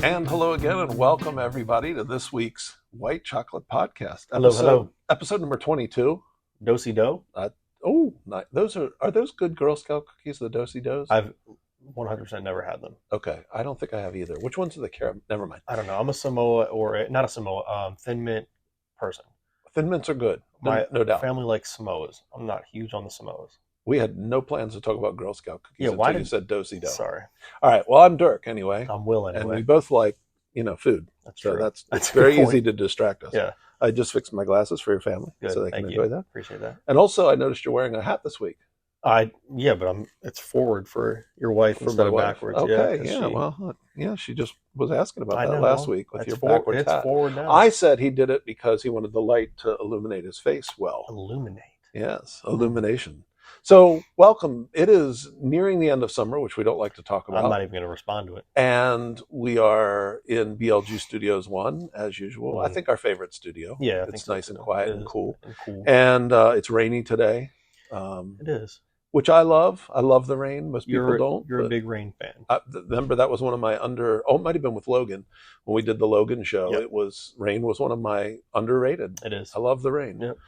And hello again, and welcome everybody to this week's White Chocolate Podcast. Hello. Episode number 22. Do-si do? Those are those good Girl Scout cookies, the do-si dos? I've 100% never had them. Okay, I don't think I have either. Which ones are the caramel? Never mind. I don't know. I'm a Samoa not a Samoa, Thin Mint person. Thin Mints are good, My no doubt. family likes Samoas. I'm not huge on the Samoas. We had no plans to talk about Girl Scout cookies until you said do-si do. Sorry. All right, well, I'm Dirk anyway. I'm Will anyway. And we both like, food. That's so true. It's very easy to distract us. Yeah. I just fixed my glasses for your family Good. so they can enjoy that. Appreciate that. And also, I noticed you're wearing a hat this week. But it's forward for your wife instead of backwards. Okay, she just was asking about that last week with your backwards hat. It's forward now. I said he did it because he wanted the light to illuminate his face well. Illuminate. Yes, illumination. So, welcome. It is nearing the end of summer, which we don't like to talk about. I'm not even going to respond to it. And we are in BLG Studios 1, as usual. I think our favorite studio. Yeah, it's nice and quiet and cool. And it's rainy today. It is. Which I love. I love the rain. Most people don't. You're a big rain fan. Remember, that was one of my it might have been with Logan. When we did the Logan show, Yep. Rain was one of my underrated. It is. I love the rain. Yep.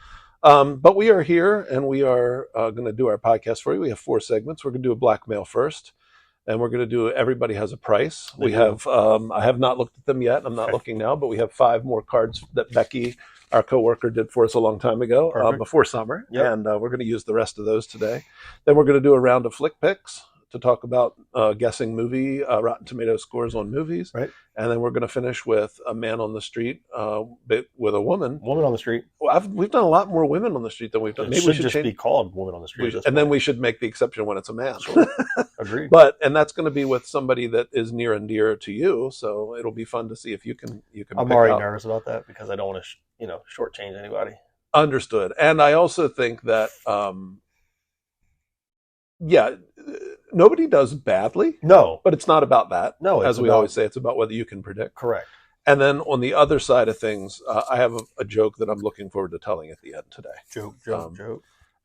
But we are here, and we are going to do our podcast for you. We have 4 segments. We're going to do a Blackmail first, and we're going to do Everybody Has a Price. I have not looked at them yet. I'm not looking now, but we have 5 more cards that Becky, our coworker, did for us a long time ago, before summer. Yep. And we're going to use the rest of those today. Then we're going to do a round of flick picks to talk about guessing movie Rotten Tomato scores on movies. Right. And then we're going to finish with a man on the street with a woman. Woman on the street. We've done a lot more women on the street than we've done. Maybe we should just be called Woman on the Street. Then we should make the exception when it's a man. Sure. Agreed. And that's going to be with somebody that is near and dear to you. So it'll be fun to see if you can. I'm already nervous about that because I don't want to, shortchange anybody. Understood. And I also think that, nobody does badly. No. But it's not about that. No. As we always say, it's about whether you can predict. Correct. And then on the other side of things, I have a joke that I'm looking forward to telling at the end today. Joke.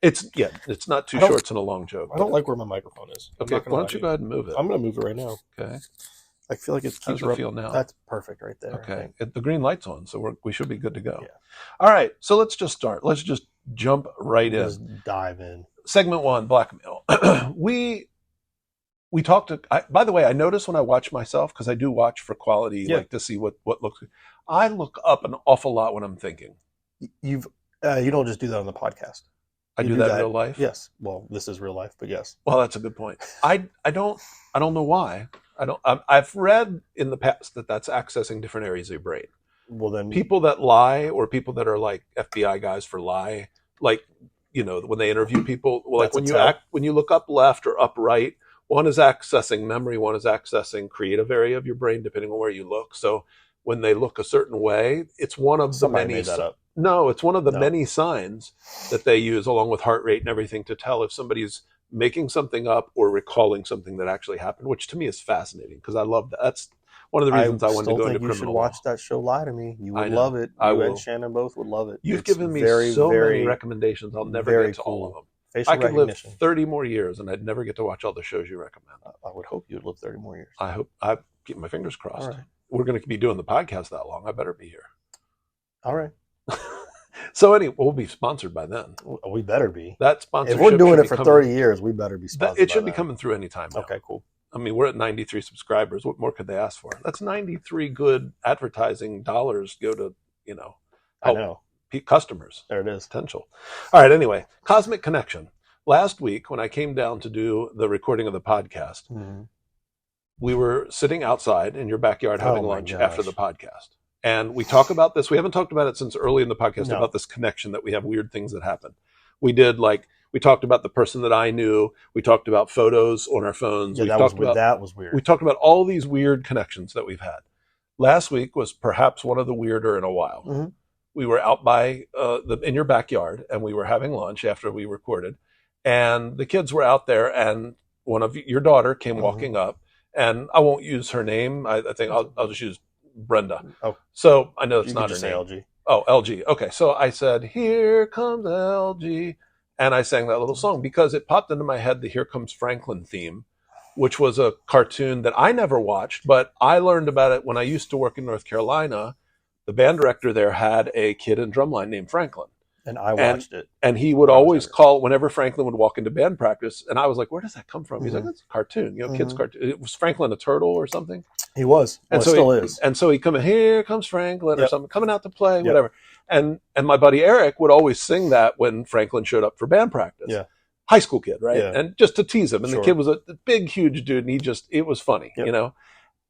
It's not 2 shorts and a long joke. I don't like where my microphone is. Okay, why don't you go ahead and move it? I'm going to move it right now. Okay. I feel like it's How does it feel now? That's perfect right there. Okay. The green light's on, so we should be good to go. Yeah. All right, so let's just start. Let's just jump right in. Just dive in. Segment 1, Blackmail. We talked to. By the way, I notice when I watch myself, because I do watch for quality, like to see what looks. I look up an awful lot when I'm thinking. You don't just do that on the podcast. I do that in real life. Yes. Well, this is real life, but yes. Well, that's a good point. I don't know why. I've read in the past that that's accessing different areas of your brain. Well, then people that lie, or people that are like FBI guys for lie, like when they interview people, like when you look up left or up right. One is accessing memory, one is accessing creative area of your brain, depending on where you look. So when they look a certain way, it's one of the many. No, it's one of the many signs that they use, along with heart rate and everything, to tell if somebody's making something up or recalling something that actually happened, which to me is fascinating because I love that. That's one of the reasons I wanted to go into criminal law. You should watch that show, Lie to Me. You would love it. You and Shannon both would love it. You've given me so many recommendations. I'll never get to all of them. I could live 30 more years and I'd never get to watch all the shows you recommend. I would hope you'd live 30 more years. I keep my fingers crossed. All right. We're going to be doing the podcast that long. I better be here. All right. So anyway, we'll be sponsored by then. We better be. That sponsorship. If we're doing it for 30 years, we better be sponsored. It should be coming through any time now. Okay, cool. I mean, we're at 93 subscribers. What more could they ask for? That's 93 good advertising dollars go to, help I know. Customers. There it is. Potential. All right. Anyway, Cosmic Connection. Last week, when I came down to do the recording of the podcast, we were sitting outside in your backyard having lunch after the podcast. And we talk about this. We haven't talked about it since early in the podcast about this connection that we have weird things that happen. We talked about the person that I knew. We talked about photos on our phones. Yeah, that was weird. We talked about all these weird connections that we've had. Last week was perhaps one of the weirder in a while. Mm-hmm. We were out by in your backyard, and we were having lunch after we recorded. And the kids were out there, and one of your daughter came walking up, and I won't use her name. I think I'll just use Brenda. Oh, so I know it's not her name. LG. Oh, LG. Okay, so I said, "Here comes LG," and I sang that little song because it popped into my head the "Here Comes Franklin" theme, which was a cartoon that I never watched, but I learned about it when I used to work in North Carolina. The band director there had a kid in drumline named Franklin. And I watched it. And he would always call whenever Franklin would walk into band practice. And I was like, where does that come from? He's like, it's a cartoon, kids' cartoon. It was Franklin a turtle or something? He was. And so still is. And so he'd come in, here comes Franklin or something, coming out to play, whatever. And my buddy Eric would always sing that when Franklin showed up for band practice. Yeah. High school kid, right? Yeah. And just to tease him. And the kid was a big, huge dude. And it was funny,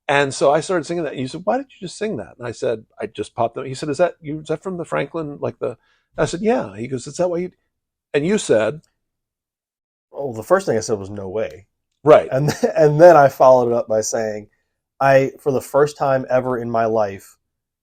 And so I started singing that. And he said, why did you just sing that? And I said, I just popped up. He said, is that from the Franklin, I said, yeah. He goes, is that what you... And you said... Well, the first thing I said was no way. Right. And then I followed it up by saying, I, for the first time ever in my life,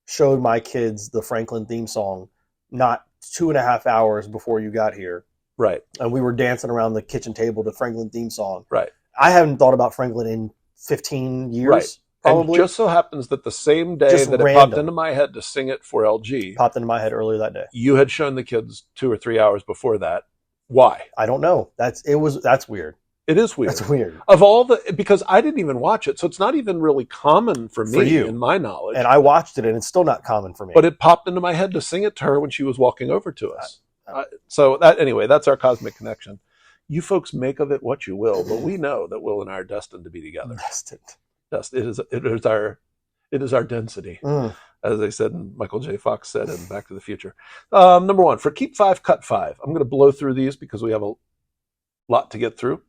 showed my kids the Franklin theme song not 2.5 hours before you got here. Right. And we were dancing around the kitchen table to Franklin theme song. Right. I haven't thought about Franklin in 15 years. Right. Probably. And just so happens that the same day that it popped into my head to sing it for LG. Popped into my head earlier that day. You had shown the kids 2 or 3 hours before that. Why? I don't know. That's weird. It is weird. That's weird. Because I didn't even watch it, so it's not even really common for me in my knowledge. And I watched it, and it's still not common for me. But it popped into my head to sing it to her when she was walking over to us. Anyway, that's our cosmic connection. You folks make of it what you will, but we know that Will and I are destined to be together. Destined. It is our density, as they said, and Michael J. Fox said in Back to the Future. Number 1, for Keep 5, Cut 5. I'm going to blow through these because we have a lot to get through.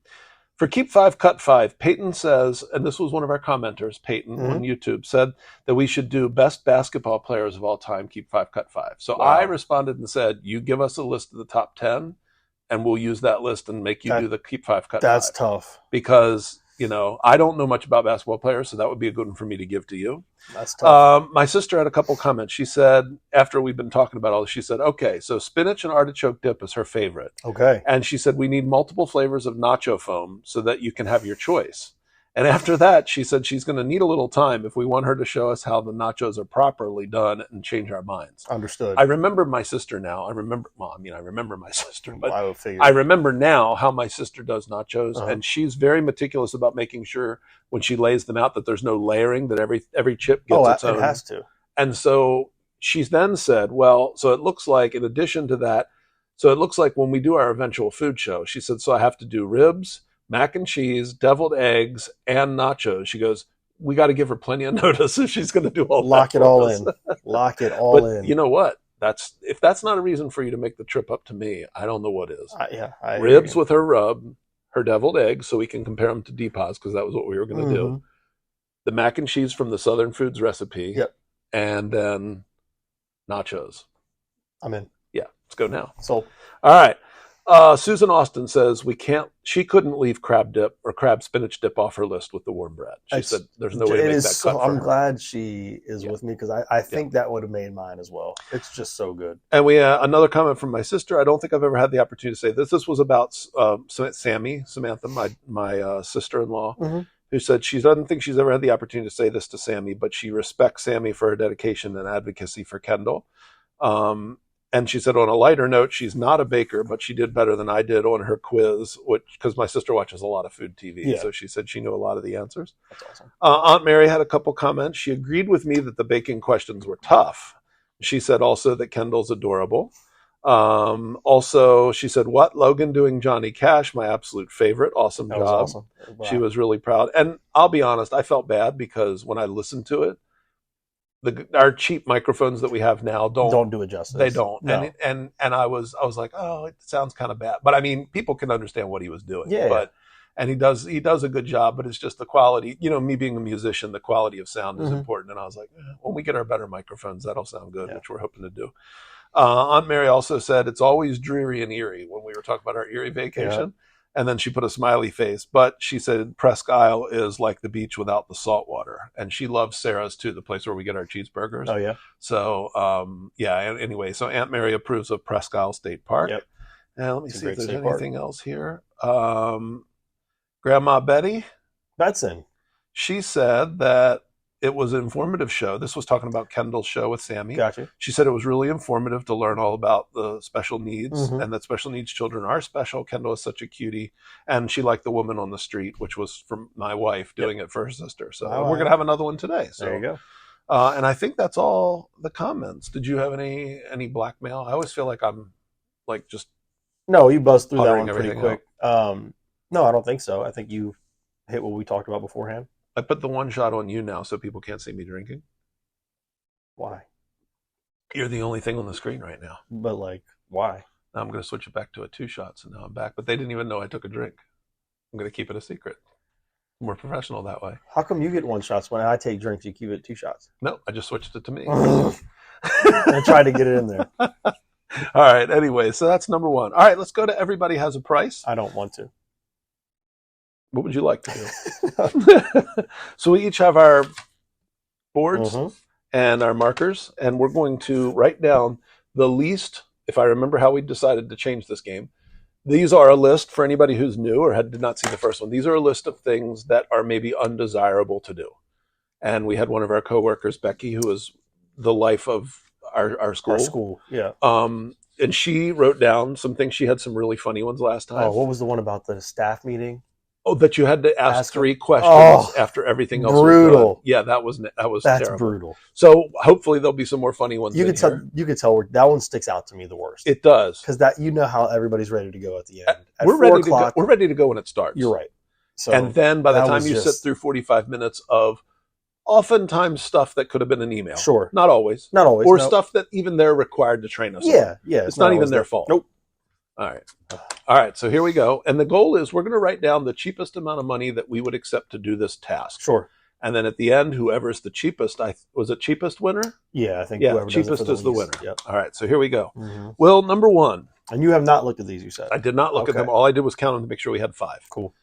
For Keep 5, Cut 5, Peyton says, and this was one of our commenters, Peyton on YouTube, said that we should do best basketball players of all time, Keep 5, Cut 5. So I responded and said, you give us a list of the top 10, and we'll use that list and make you do the Keep 5, Cut 5. That's tough. Because... I don't know much about basketball players, so that would be a good one for me to give to you. That's tough. My sister had a couple comments. She said, after we've been talking about all this, she said, okay, so spinach and artichoke dip is her favorite. Okay. And she said, we need multiple flavors of nacho foam so that you can have your choice. And after that, she said she's going to need a little time if we want her to show us how the nachos are properly done and change our minds. Understood. I remember my sister now. I remember my sister, but I remember now how my sister does nachos, and she's very meticulous about making sure when she lays them out that there's no layering, that every chip gets its own. It has to. And so she then said, well, so it looks like in addition to that, so it looks like when we do our eventual food show, she said, so I have to do ribs, mac and cheese, deviled eggs, and nachos. She goes, we got to give her plenty of notice if she's going to do all that. Lock it all in. Lock it all in. You know what? If that's not a reason for you to make the trip up to me, I don't know what is. I Ribs with her rub, her deviled eggs, so we can compare them to Deepaz, because that was what we were going to do. The mac and cheese from the Southern Foods recipe. Yep. And then nachos. I'm in. Yeah, let's go now. Sold. All right. Susan Austin says she couldn't leave crab dip or crab spinach dip off her list with the warm bread. She said there's no way to make that cut for I'm her. glad she is with me, because I think that would have made mine as well. It's just so good. And we another comment from my sister. I don't think I've ever had the opportunity to say this. This was about Samantha, my sister-in-law, who said she doesn't think she's ever had the opportunity to say this to Sammy, but she respects Sammy for her dedication and advocacy for Kendall. And she said, on a lighter note, she's not a baker, but she did better than I did on her quiz, because my sister watches a lot of food TV. Yeah. So she said she knew a lot of the answers. That's awesome. Aunt Mary had a couple comments. She agreed with me that the baking questions were tough. She said also that Kendall's adorable. Also, she said, what? Logan doing Johnny Cash, my absolute favorite. Awesome job. Awesome. Wow. She was really proud. And I'll be honest, I felt bad because when I listened to it, our cheap microphones that we have now don't do it justice. They don't. No. And I was like, oh, it sounds kind of bad. But I mean, people can understand what he was doing. Yeah. And he does a good job, but it's just the quality, me being a musician, the quality of sound is important. And I was like, when we get our better microphones, that'll sound good, which we're hoping to do. Aunt Mary also said it's always dreary and Erie when we were talking about our Erie vacation. Yeah. And then she put a smiley face, but she said Presque Isle is like the beach without the salt water. And she loves Sarah's too, the place where we get our cheeseburgers. Oh, yeah. So, anyway, so Aunt Mary approves of Presque Isle State Park. Yep. And let me see if there's anything else here. Grandma Betty Betson. She said that it was an informative show. This was talking about Kendall's show with Sammy. Gotcha. She said it was really informative to learn all about the special needs Mhm. and that special needs children are special. Kendall is such a cutie. And she liked The Woman on the Street, which was from my wife doing it for her sister. So Oh, we're going to have another one today. So there you go. and I think that's all the comments. Did you have any blackmail? I always feel like I'm like just No, you buzzed through that puttering one pretty everything quick. No, I don't think so. I think you hit what we talked about beforehand. I put the one shot on you now so people can't see me drinking. Why? You're the only thing on the screen right now. But like, why? Now I'm going to switch it back to a 2 shot, so now I'm back. But they didn't even know I took a drink. I'm going to keep it a secret. More professional that way. How come you get 1 shot when I take drinks? You keep it 2 shots. No, I just switched it to me. I tried to get it in there. All right. Anyway, so that's number 1. All right, let's go to Everybody Has a Price. I don't want to. What would you like to do? So we each have our boards and our markers, and we're going to write down the least, if I remember how we decided to change this game. These are a list for anybody who's new or did not see the first one. These are a list of things that are maybe undesirable to do. And we had one of our coworkers, Becky, who was the life of our school. Our school, yeah. And she wrote down some things. She had some really funny ones last time. Oh, what was the one about the staff meeting? Oh, that you had to ask 3 questions after everything else. Brutal. Was done. Yeah, that was That's terrible. brutal. So hopefully there'll be some more funny ones. You could tell that one sticks out to me the worst. It does, because that how everybody's ready to go at the end. At we're 4 ready o'clock, to go. We're ready to go when it starts. You're right. So and then by the time you sit through 45 minutes of oftentimes stuff that could have been an email. Sure. Not always. Or stuff that even they're required to train us on. Yeah. It's not even their fault. Nope. All right. So here we go. And the goal is we're going to write down the cheapest amount of money that we would accept to do this task. Sure. And then at the end, whoever's the cheapest, was it cheapest winner? Yeah, I think whoever cheapest is the winner. Yep. All right. So here we go. Mm-hmm. Well, number 1. And you have not looked at these, you said. I did not look at them. All I did was count them to make sure we had 5. Cool.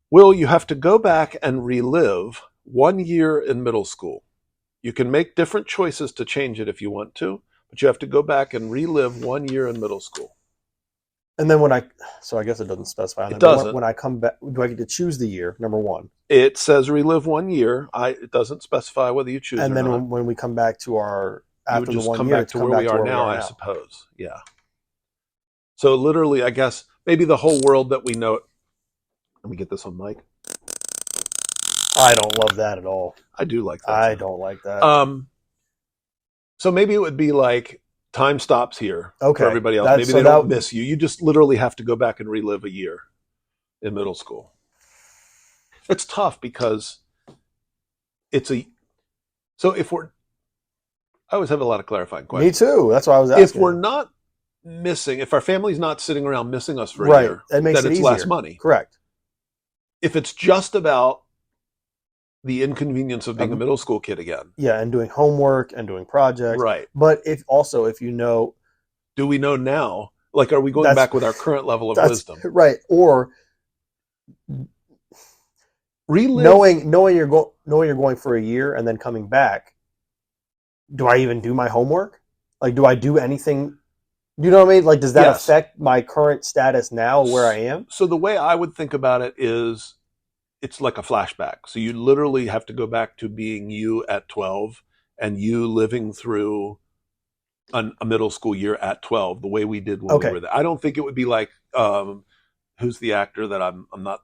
Will, you have to go back and relive 1 year in middle school. You can make different choices to change it if you want to, but you have to go back and relive 1 year in middle school. And then so I guess it doesn't specify. It doesn't. When I come back, do I get to choose the year, number 1? It says relive 1 year. It doesn't specify whether you choose and or not. then when we come back to our, after the 1 year, to where we are now, I suppose. Yeah. So literally, I guess, maybe the whole world that we know. Let me get this on mic. I don't love that at all. I do like that. I don't like that. So maybe it would be like time stops here for everybody else. Maybe they don't miss you. You just literally have to go back and relive a year in middle school. It's tough because so if I always have a lot of clarifying questions. Me too. That's why I was asking. If we're not missing, if our family's not sitting around missing us for a year, that makes then it's easier. less money. Correct. If it's just about the inconvenience of being a middle school kid again. Yeah, and doing homework and doing projects. Right. But if you know... Do we know now? Like, are we going back with our current level of wisdom? Right. Or relive. Knowing you're going for a year and then coming back, do I even do my homework? Like, do I do anything... You know what I mean? Like, does that affect my current status now where I am? So the way I would think about it is it's like a flashback. So you literally have to go back to being you at 12 and you living through a middle school year at 12, the way we did when we were there. I don't think it would be like, who's the actor that I'm not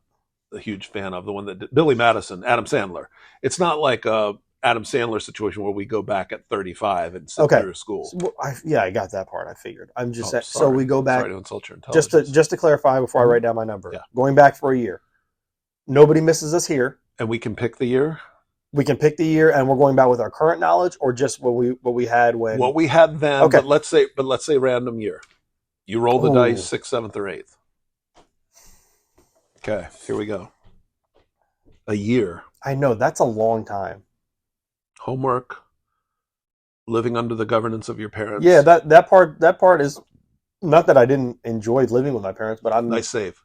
a huge fan of, the one that did, Billy Madison, Adam Sandler. It's not like a Adam Sandler situation where we go back at 35 and sit through school. So, I got that part. I figured. I'm just saying. So we go back. Sorry to insult your intelligence. Just to clarify before I write down my number. Yeah. Going back for a year. Nobody misses us here. And we can pick the year? We can pick the year, and we're going back with our current knowledge, or just what we had when... What we had then, okay. But let's say random year. You roll the dice, 6th, 7th, or 8th. Okay, here we go. A year. I know, that's a long time. Homework, living under the governance of your parents. Yeah, that part is not that I didn't enjoy living with my parents, but I'm nice save.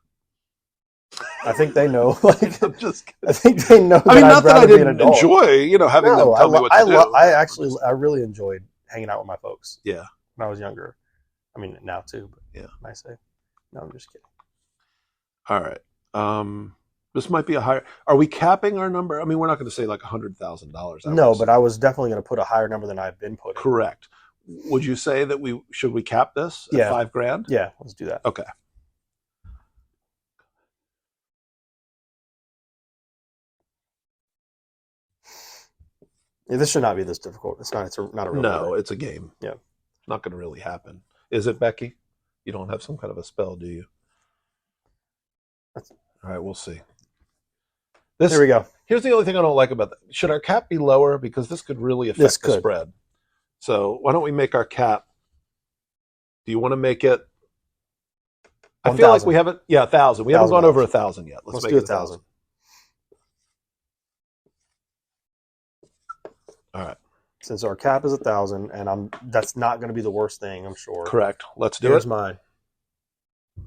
I think they know. Like, I'm just kidding. I think they know. I mean, not that I didn't enjoy, having them tell me what to do. I really enjoyed hanging out with my folks. Yeah, when I was younger. I mean, now too. But yeah, nice save. No, I'm just kidding. All right. This might be a higher. Are we capping our number? I mean, we're not going to say like $100,000. No, but I was definitely going to put a higher number than I've been putting. Correct. Would you say that we should cap this at $5,000? Yeah, let's do that. Okay. Yeah, this should not be this difficult. It's not. It's not a real. No, it's a game. Yeah, it's not going to really happen. Is it, Becky? You don't have some kind of a spell, do you? All right, we'll see. There we go. Here's the only thing I don't like about that. Should our cap be lower? Because this could really affect the spread. So why don't we make our cap? Do you want to make it? 1, I feel like we haven't. Yeah, 1,000. We haven't gone over 1,000 yet. Let's make it 1,000. All right. Since our cap is 1,000, and that's not going to be the worst thing, I'm sure. Correct. Let's do Here's mine.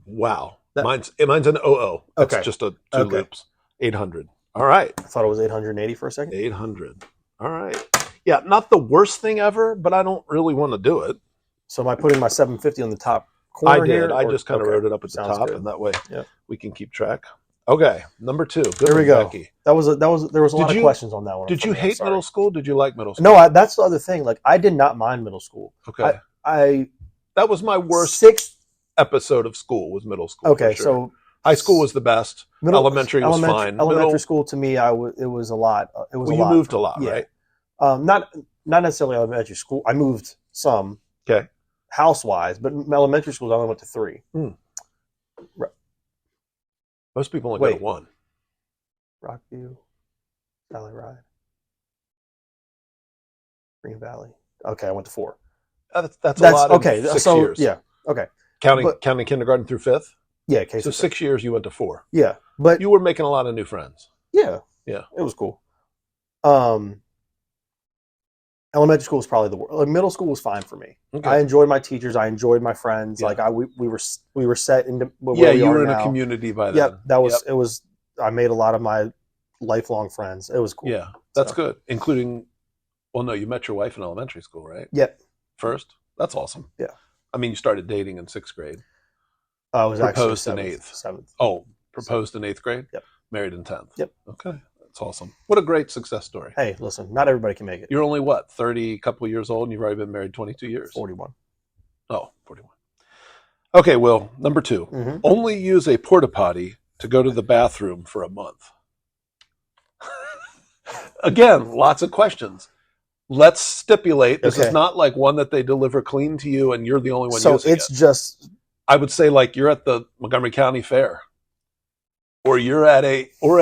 Wow. Mine's an 00. Okay. It's just two loops. 800. All right. I thought it was 880 for a second. 800. All right. Yeah, not the worst thing ever, but I don't really want to do it. So am I putting my 750 on the top corner? I did. Here, I just kind of wrote it up at the top, and that way we can keep track. Okay, number 2. Good there we go. Becky. There was a lot of questions on that one. Did you hate middle school? Did you like middle school? No, that's the other thing. Like, I did not mind middle school. Okay. That was my worst 6th episode of school was middle school. Okay, so high school was the best. Elementary was fine. Elementary school to me, it was a lot. It was. Well, you moved a lot, right? Not necessarily elementary school. I moved some. Okay. House-wise, but elementary schools I only went to 3. Right. Most people only go to 1. Rockview, Valley Ride, Green Valley. Okay, I went to 4. That's a lot. Okay, 6 years. Yeah. Okay. Counting kindergarten through 5th. Yeah. So 6 years you went to 4. Yeah, but you were making a lot of new friends. Yeah. Yeah. It was cool. Elementary school was probably the worst. Like, middle school was fine for me. Okay. I enjoyed my teachers. I enjoyed my friends. Yeah. Like we were set into where we you were are in now. A community by then. Yep, that was it. Was I made a lot of my lifelong friends. It was cool. Yeah, that's good. Including, well, no, you met your wife in elementary school, right? Yep. First, that's awesome. Yeah. I mean, you started dating in 6th grade. I was proposed actually in 8th. 7th. Oh, proposed in 8th grade. Yep. Married in 10th. Yep. Okay. That's awesome. What a great success story. Hey, listen, not everybody can make it. You're only, what, 30 couple years old, and you've already been married 22 years? 41. Oh, 41. Okay, Will, number 2. Mm-hmm. Only use a porta potty to go to the bathroom for a month. Again, lots of questions. Let's stipulate this is not like one that they deliver clean to you and you're the only one using it. So it's just... I would say like you're at the Montgomery County Fair. Or you're at you're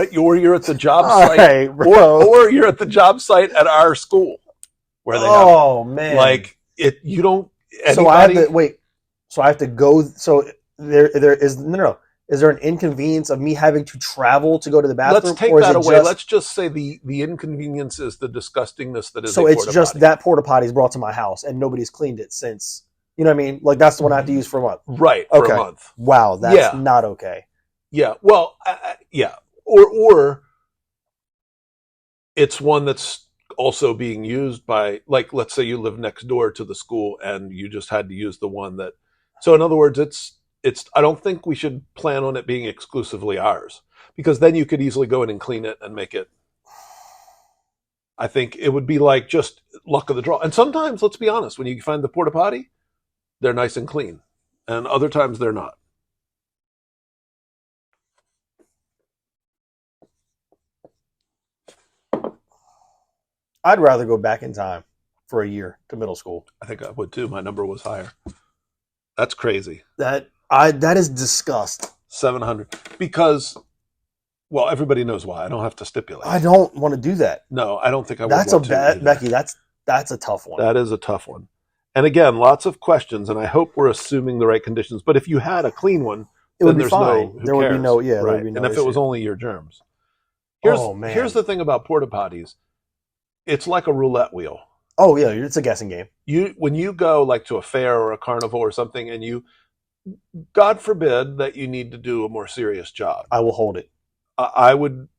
at the job site, or you're at the job site at our school, where they man, like it. You don't. Anybody, so I have to wait. So I have to go. So there is no. Is there an inconvenience of me having to travel to go to the bathroom? Let's take that away. Let's just say the inconvenience is the disgustingness that is. So it's just that porta potty is brought to my house and nobody's cleaned it since. You know what I mean? Like that's the one I have to use for a month. Right. For a month. Wow, that's not okay. Yeah, well, yeah, or it's one that's also being used by, like, let's say you live next door to the school and you just had to use the one that. So in other words, it's. I don't think we should plan on it being exclusively ours because then you could easily go in and clean it and make it. I think it would be like just luck of the draw. And sometimes, let's be honest, when you find the porta potty, they're nice and clean, and other times they're not. I'd rather go back in time for a year to middle school. I think I would too. My number was higher. That's crazy. That is disgust. 700 because, well, everybody knows why. I don't have to stipulate. I don't want to do that. No, I don't think I would. That's want a bad, to Becky. That's a tough one. That is a tough one. And again, lots of questions, and I hope we're assuming the right conditions. But if you had a clean one, it would be No, fine. There would be no, right. There would be no and if issue. it was only your germs, here's the thing about porta potties. It's like a roulette wheel. Oh yeah, it's a guessing game. When you go like to a fair or a carnival or something, and you, God forbid that you need to do a more serious job. I will hold it. I would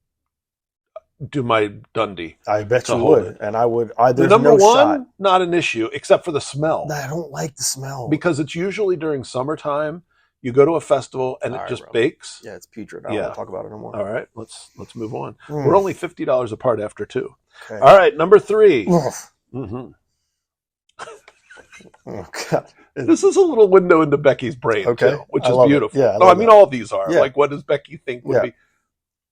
do my Dundee. I bet you would, and I would. There's number no one, shot. Not an issue, except for the smell. I don't like the smell because it's usually during summertime. You go to a festival and it All right, just bro. bakes. Yeah, it's putrid. I don't want to talk about it anymore. All right, let's move on. We're only $50 apart after 2. Okay. All right, number 3. Mm-hmm. Oh God. This is a little window into Becky's brain too, which is beautiful. Yeah, I mean, all these are. Yeah. Like, what does Becky think would be?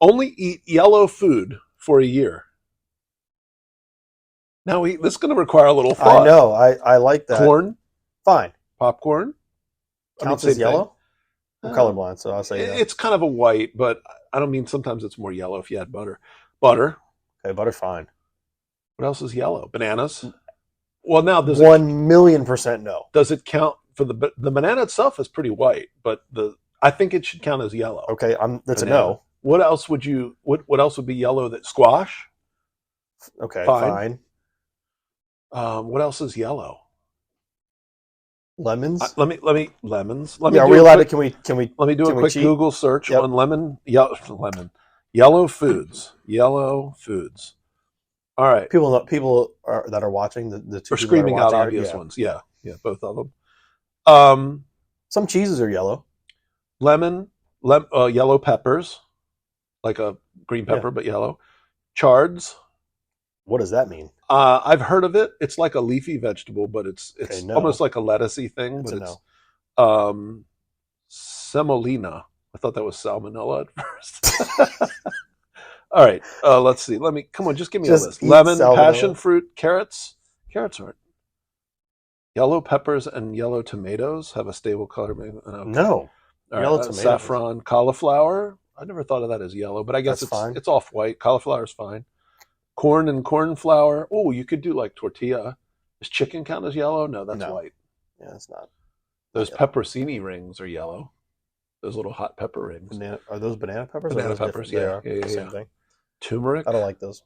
Only eat yellow food for a year. Now, this is going to require a little thought. I know. I like that. Corn, fine. popcorn. Counts as yellow. I'm colorblind, so I'll say it's kind of a white, but I don't mean sometimes it's more yellow if you add butter. Butter. Okay, butter's fine. What else is yellow? Bananas. Well, now does 1,000,000% no. Does it count for the banana itself is pretty white, but I think it should count as yellow. Okay, that's banana. A no. What else would you? What else would be yellow? That squash. Okay, fine. What else is yellow? Lemons. Let me lemons. Are we allowed to? Can we? Let me do a quick Google search on lemon. Yellow foods. Yellow foods. All right. People that are watching the two are screaming out obvious ones. Yeah, both of them. Some cheeses are yellow. Yellow peppers, like a green pepper but yellow. Chards. What does that mean? I've heard of it. It's like a leafy vegetable, but it's almost like a lettucey thing. But it's semolina. I thought that was salmonella at first. All right, let's see. Come on, just give me a list. Lemon, passion fruit, carrots. Carrots aren't. Yellow peppers and yellow tomatoes have a stable color. Okay. No. Yellow tomatoes. Saffron, cauliflower. I never thought of that as yellow, but I guess it's off-white. Cauliflower is fine. Corn and corn flour. Oh, you could do like tortilla. Does chicken count as yellow? No, that's white. Yeah, it's not. Those pepperoni rings are yellow. Those little hot pepper rings. Are those banana peppers? Banana peppers, yeah. Same thing. Turmeric. I don't like those.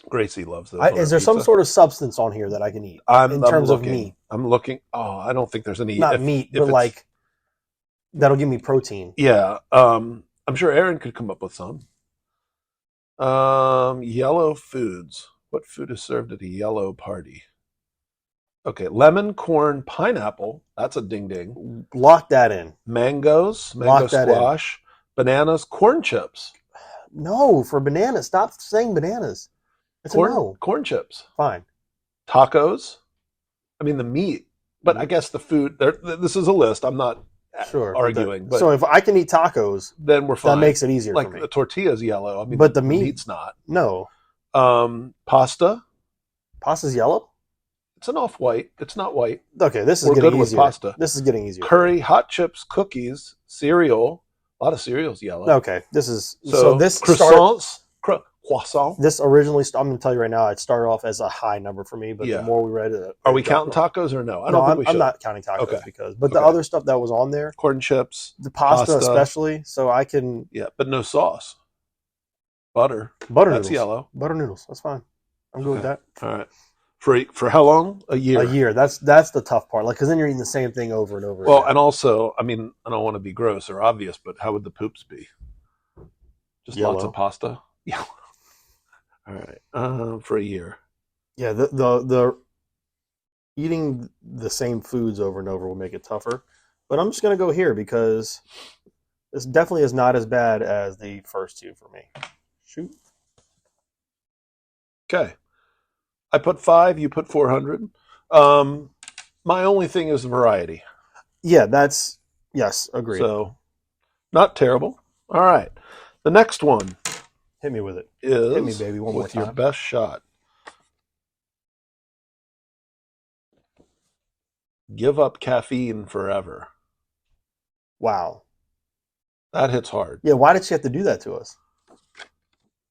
Gracie loves those. Is there some sort of substance on here that I can eat in terms of meat? I'm looking. Oh, I don't think there's any. Not meat, but like that'll give me protein. Yeah. I'm sure Aaron could come up with some. Yellow foods. What food is served at a yellow party? Okay, lemon, corn, pineapple. That's a ding ding. Lock that in. Mango squash, bananas, corn chips. No, for bananas. Stop saying bananas. It's a no. Corn chips. Fine. Tacos. I mean the meat, but I guess the food. This is a list. I'm not arguing. So if I can eat tacos, then we're fine. That makes it easier for me. Like the tortilla's yellow. I mean, but the meat's not. No. Pasta. Pasta's yellow? It's an off-white. It's not white. Okay, this is getting easier. With pasta. This is getting easier. Curry, hot chips, cookies, cereal. A lot of cereal's yellow. Okay, this is this croissants. Croissant. This originally, I'm going to tell you right now, it started off as a high number for me, but the more we read it, are we counting tacos or no? I don't think we should. I'm not counting tacos but the other stuff that was on there, corn chips, the pasta especially, so I can but no sauce. Butter noodles. That's yellow. Butter noodles. That's fine. I'm good with that. All right. For how long? A year. A year. That's the tough part. Like, because then you're eating the same thing over and over. Well, and also, I mean, I don't want to be gross or obvious, but how would the poops be? Just yellow. Lots of pasta. Yeah. All right. For a year. Yeah. The eating the same foods over and over will make it tougher. But I'm just gonna go here because this definitely is not as bad as the first two for me. Shoot. Okay. I put 5, you put 400. My only thing is variety. Yeah, yes, agreed. So, not terrible. All right. The next one. Hit me with it. Hit me, baby, one more time. With your best shot. Give up caffeine forever. Wow. That hits hard. Yeah, why did she have to do that to us?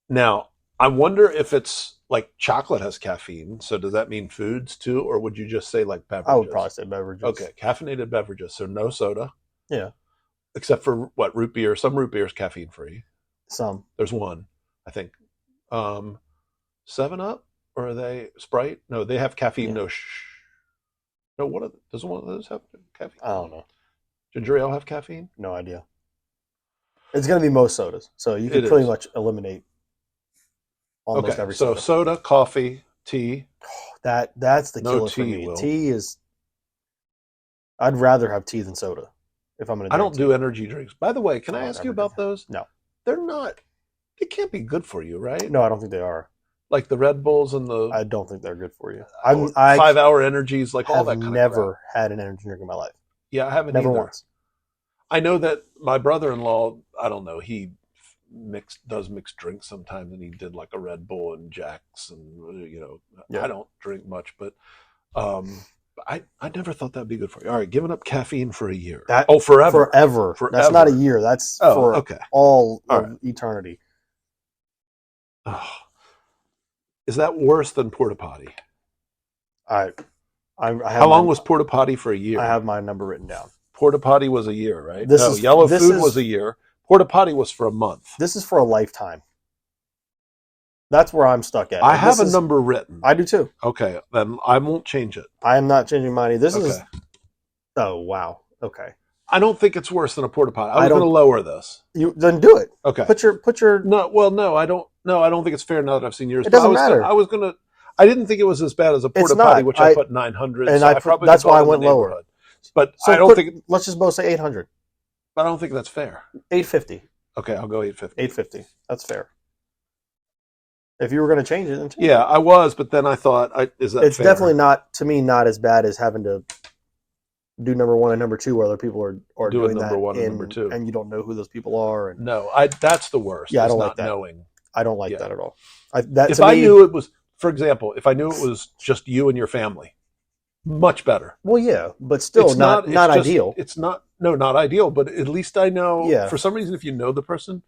Now, I wonder if it's like chocolate has caffeine, so does that mean foods too, or would you just say like beverages? I would probably say beverages. Okay, caffeinated beverages, so no soda. Yeah. Except for what, root beer? Some root beer is caffeine free. Some. There's one, I think. 7-Up, or are they Sprite? No, they have caffeine. Yeah. No, does one of those have caffeine? I don't know. Ginger ale have caffeine? No idea. It's going to be most sodas, so you can pretty much eliminate almost every soda. So soda, coffee, tea. That's the killer for me. Tea is. I'd rather have tea than soda. if I'm going to. I don't do energy drinks. By the way, can I ask you about those? No, they're not. They can't be good for you, right? No, I don't think they are. Like the Red Bulls and the. I don't think they're good for you. 5-hour energies, like all that kind of crap. I've never had an energy drink in my life. Yeah, I haven't never either. Once. I know that my brother-in-law, I don't know, he does mix drinks sometimes, and he did like a Red Bull and Jack's, and I don't drink much, but I never thought that'd be good for you. All right, giving up caffeine for a year. Forever. That's not a year. That's for all of eternity. Oh. Is that worse than porta potty? How long was porta potty for a year? I have my number written down. Porta potty was a year, right? Yellow food was a year. Porta potty was for a month. This is for a lifetime. That's where I'm stuck at. I have a number written. I do too. Okay, then I won't change it. I am not changing mine. This is. Oh wow. Okay. I don't think it's worse than a porta potty. I was going to lower this. Then do it. Okay. Put your. No. Well, no. I don't. No, I don't think it's fair now that I've seen yours. It doesn't matter. I didn't think it was as bad as a porta potty, which I put 900. And that's why I went lower. But I don't think. Let's just both say 800. But I don't think that's fair. 850. Okay, I'll go 850. 850. That's fair. If you were going to change it, then change it. I was, but then I thought, is that it's fair? Definitely not, to me, not as bad as having to do number one and number two where other people are doing number one and number two. And you don't know who those people are. And, no, that's the worst. Yeah, I don't like that. Knowing. I don't like that at all. If I knew it was, for example, if I knew it was just you and your family, much better. Well, yeah, but still not ideal. It's not ideal, but at least I know. Yeah. For some reason, if you know the person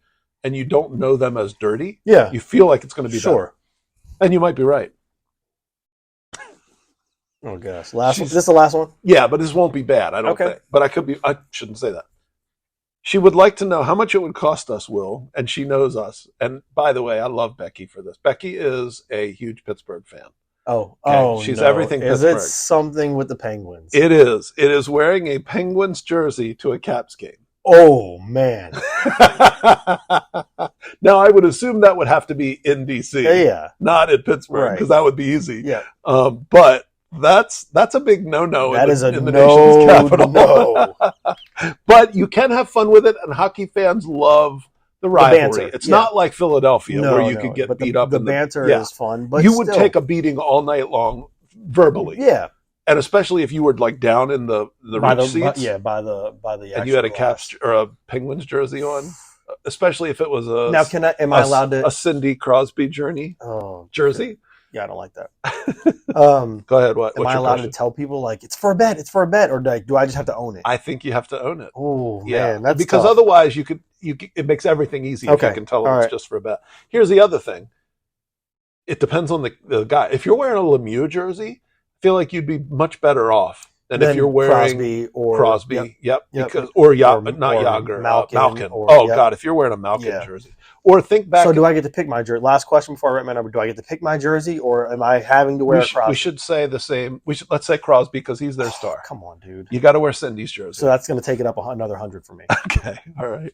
and you don't know them as dirty, yeah, you feel like it's going to be better. And you might be right. Oh gosh, this is the last one. Yeah, but this won't be bad. I don't think. But I shouldn't say that. She would like to know how much it would cost us, Will, and she knows us. And by the way, I love Becky for this. Becky is a huge Pittsburgh fan. She's everything Is Pittsburgh. It something with the Penguins? It is. It is wearing a Penguins jersey to a Caps game. Oh, man. Now, I would assume that would have to be in D.C. Yeah. Not in Pittsburgh, because that would be easy. Yeah. But that's a big no-no in the nation's capital. No. But you can have fun with it, and hockey fans love the rivalry. It's not like Philadelphia where you could get beat up. The banter is fun, but you would take a beating all night long verbally. Yeah. And especially if you were like down in the rich seats. By the and you had a Caps or a Penguins jersey on. Especially if it was am I allowed to a Cindy Crosby jersey? Yeah, I don't like that. Go ahead. Am I allowed to tell people like it's for a bet? It's for a bet, or do I just have to own it? I think you have to own it. Oh man, that's because tough. Otherwise it makes everything easy if you can tell them it's just for a bet. Here's the other thing. It depends on the guy. If you're wearing a Lemieux jersey, I feel like you'd be much better off than if you're wearing Crosby. Yep. Because Yager, Malkin. God, if you're wearing a Malkin jersey. Or think back. So do I get to pick my jersey? Last question before I write my number. Do I get to pick my jersey, or am I having to wear a Crosby? We should say the same. Let's say Crosby because he's their star. Come on, dude. You got to wear Cindy's jersey. So that's going to take it up another 100 for me. Okay. All right.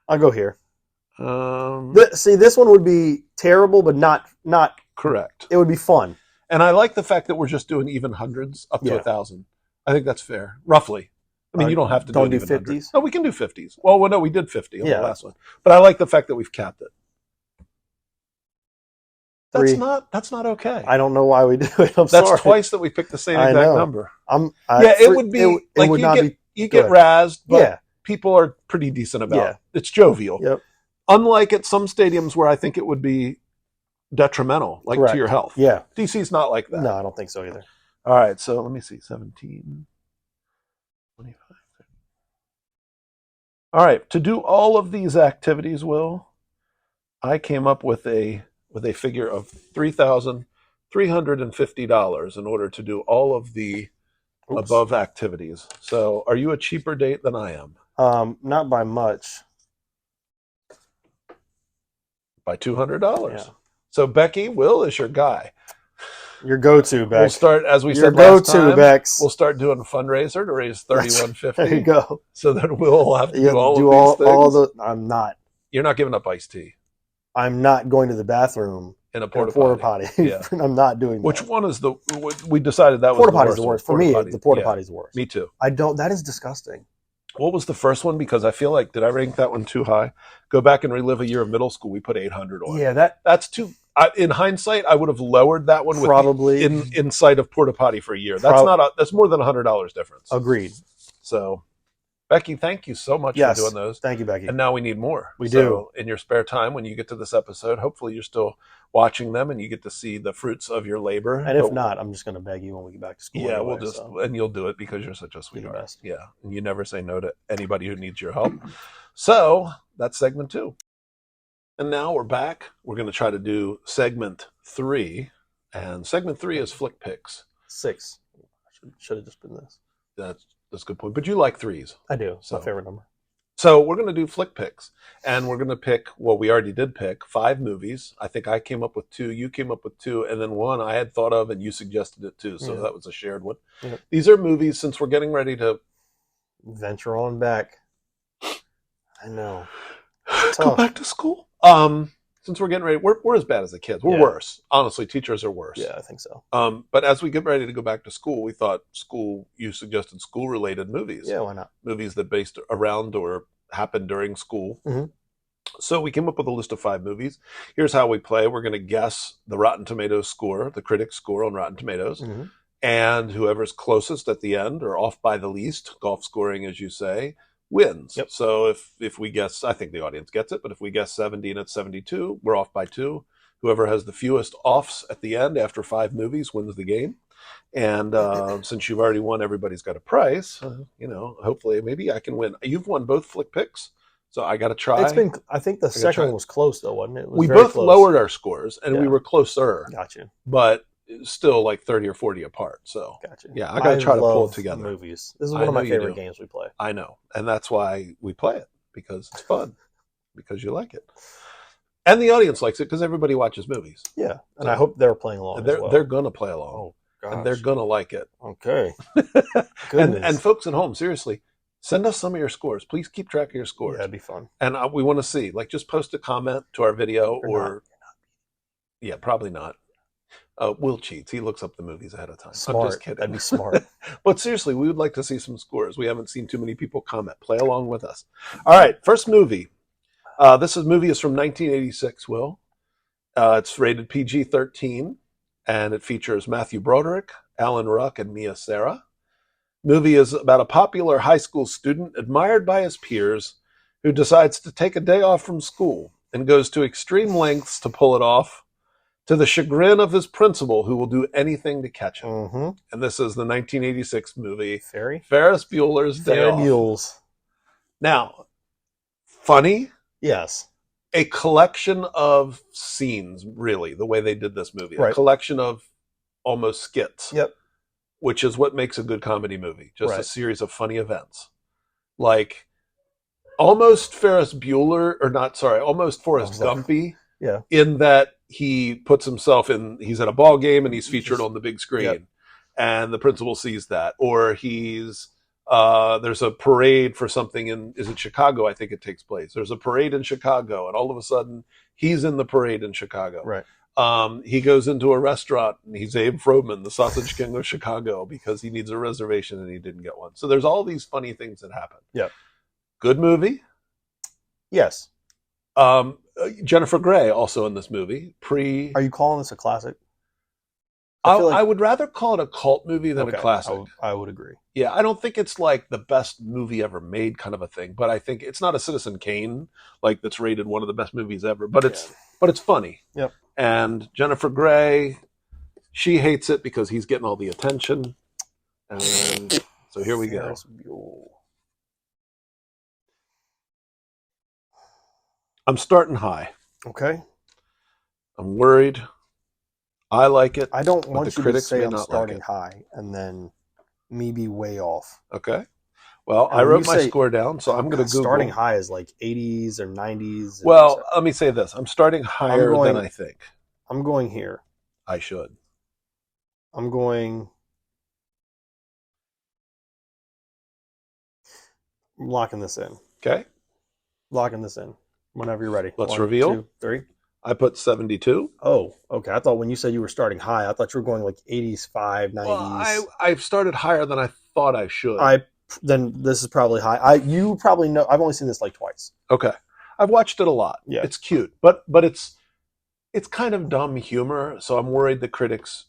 I'll go here. This one would be terrible, but not correct. It would be fun. And I like the fact that we're just doing even hundreds up to 1,000. I think that's fair, roughly. I mean, you don't have to do 50s. No, we can do 50s. Well, no, we did 50 on the last one. But I like the fact that we've capped it. That's not okay. I don't know why we do it. That's sorry. Twice that we picked the same exact number. It would be you get razzed, but people are pretty decent about it. It's jovial. Yep. Unlike at some stadiums where I think it would be detrimental, like to your health. Yeah. DC's not like that. No, I don't think so either. All right, so let me see, 17, 25. All right, to do all of these activities, Will, I came up with a figure of $3,350 in order to do all of the above activities. So, are you a cheaper date than I am? Not by much. By $200. Yeah. So Becky, Will is your guy. Your go-to, Beck. We'll start, as we said last time, we'll start doing a fundraiser to raise $3,150. There you go. So that we'll have to do all of these things. I'm not. You're not giving up iced tea. I'm not going to the bathroom in a porta potty. Yeah. I'm not doing that. Which one is we decided that was porta potty's the worst. For me, the porta potty's the worst. Me too. That is disgusting. What was the first one? Because I feel like, did I rank that one too high? Go back and relive a year of middle school. We put 800 on. Yeah, that's too. In hindsight, I would have lowered that one probably in sight of porta potty for a year. That's more than $100 difference. Agreed. So, Becky, thank you so much for doing those. Thank you, Becky. And now we need more. We do. In your spare time, when you get to this episode, hopefully you're still watching them and you get to see the fruits of your labor. And if not, I'm just going to beg you when we get back to school. Yeah, anyway, and you'll do it because you're such a sweetheart. Yeah, and you never say no to anybody who needs your help. So that's segment 2. And now we're back. We're going to try to do segment 3. And segment 3 is flick picks. 6. Should have just been this. That's a good point. But you like 3s. I do. It's my favorite number. So we're going to do flick picks. And we're going to pick, well, we already did pick 5 movies. I think I came up with 2. You came up with 2. And then one I had thought of and you suggested it too. So that was a shared one. Yeah. These are movies, since we're getting ready to venture on back. I know. Go back to school. Since we're getting ready, we're as bad as the kids. We're worse. Honestly, teachers are worse. Yeah, I think so. But as we get ready to go back to school, we thought you suggested school-related movies. Yeah, why not? Movies that based around or happened during school. Mm-hmm. So we came up with a list of 5 movies. Here's how we play. We're going to guess the Rotten Tomatoes score, the critics' score on Rotten Tomatoes. Mm-hmm. And whoever's closest at the end, or off by the least, golf scoring, as you say, wins. Yep. So if we guess, I think the audience gets it, but if we guess 70 and it's 72, we're off by 2. Whoever has the fewest offs at the end after 5 movies wins the game. And since you've already won, everybody's got a prize. Hopefully, maybe I can win. You've won both flick picks, so I got to try. I think the second one was close, though, wasn't it? We both lowered our scores, and we were closer. Gotcha. But still like 30 or 40 apart. So gotcha. Yeah, I got to try to pull it together. Movies. This is one of my favorite games we play. I know. And that's why we play it, because it's fun, because you like it. And the audience likes it because everybody watches movies. Yeah. And I hope they're playing along as well. They're going to play along. Oh, gosh. And they're going to like it. Okay. and folks at home, seriously, send us some of your scores. Please keep track of your scores. Yeah, that'd be fun. And we want to see, just post a comment to our video Yeah, probably not. Will cheats. He looks up the movies ahead of time. Smart. I'm just kidding. That'd be smart. But seriously, we would like to see some scores. We haven't seen too many people comment. Play along with us. All right, first movie. This movie is from 1986, Will. It's rated PG-13, and it features Matthew Broderick, Alan Ruck, and Mia Sara. Movie is about a popular high school student admired by his peers who decides to take a day off from school and goes to extreme lengths to pull it off, to the chagrin of his principal, who will do anything to catch him. Mm-hmm. And this is the 1986 movie Ferris Bueller's Day Off. Now, funny? Yes. A collection of scenes, really, the way they did this movie. Right. A collection of almost skits. Yep. Which is what makes a good comedy movie. Just a series of funny events. Almost Ferris Bueller, almost Forrest Gumpy. Yeah. In that he puts himself he's at a ball game and he's featured on the big screen, and the principal sees that. Or he's there's a parade for something is it Chicago? I think it takes place. There's a parade in Chicago, and all of a sudden he's in the parade in Chicago. Right. He goes into a restaurant and he's Abe Froman, the Sausage King of Chicago, because he needs a reservation and he didn't get one. So there's all these funny things that happen. Yeah. Good movie. Yes. Jennifer Grey also in this movie. Are you calling this a classic? I would rather call it a cult movie than a classic. I would agree. Yeah, I don't think it's like the best movie ever made kind of a thing, but I think it's not a Citizen Kane that's rated one of the best movies ever, but it's funny. Yep. And Jennifer Grey, she hates it because he's getting all the attention. And so here we go. I'm starting high. Okay. I'm worried. I like it. I don't want you to say I'm starting high and then me be way off. Okay. Well, I wrote my score down, so I'm going to Google. Starting high is like 80s or 90s. Well, let me say this. I'm starting higher than I think. I'm going here. I should. I'm locking this in. Okay. Locking this in. Whenever you're ready. Let's reveal. 2, 3. I put 72. Oh, okay. I thought when you said you were starting high, I thought you were going like 85, 90s. Well, I've started higher than I thought I should. I then this is probably high. You probably know. I've only seen this like twice. Okay, I've watched it a lot. Yeah. It's cute, but it's kind of dumb humor. So I'm worried the critics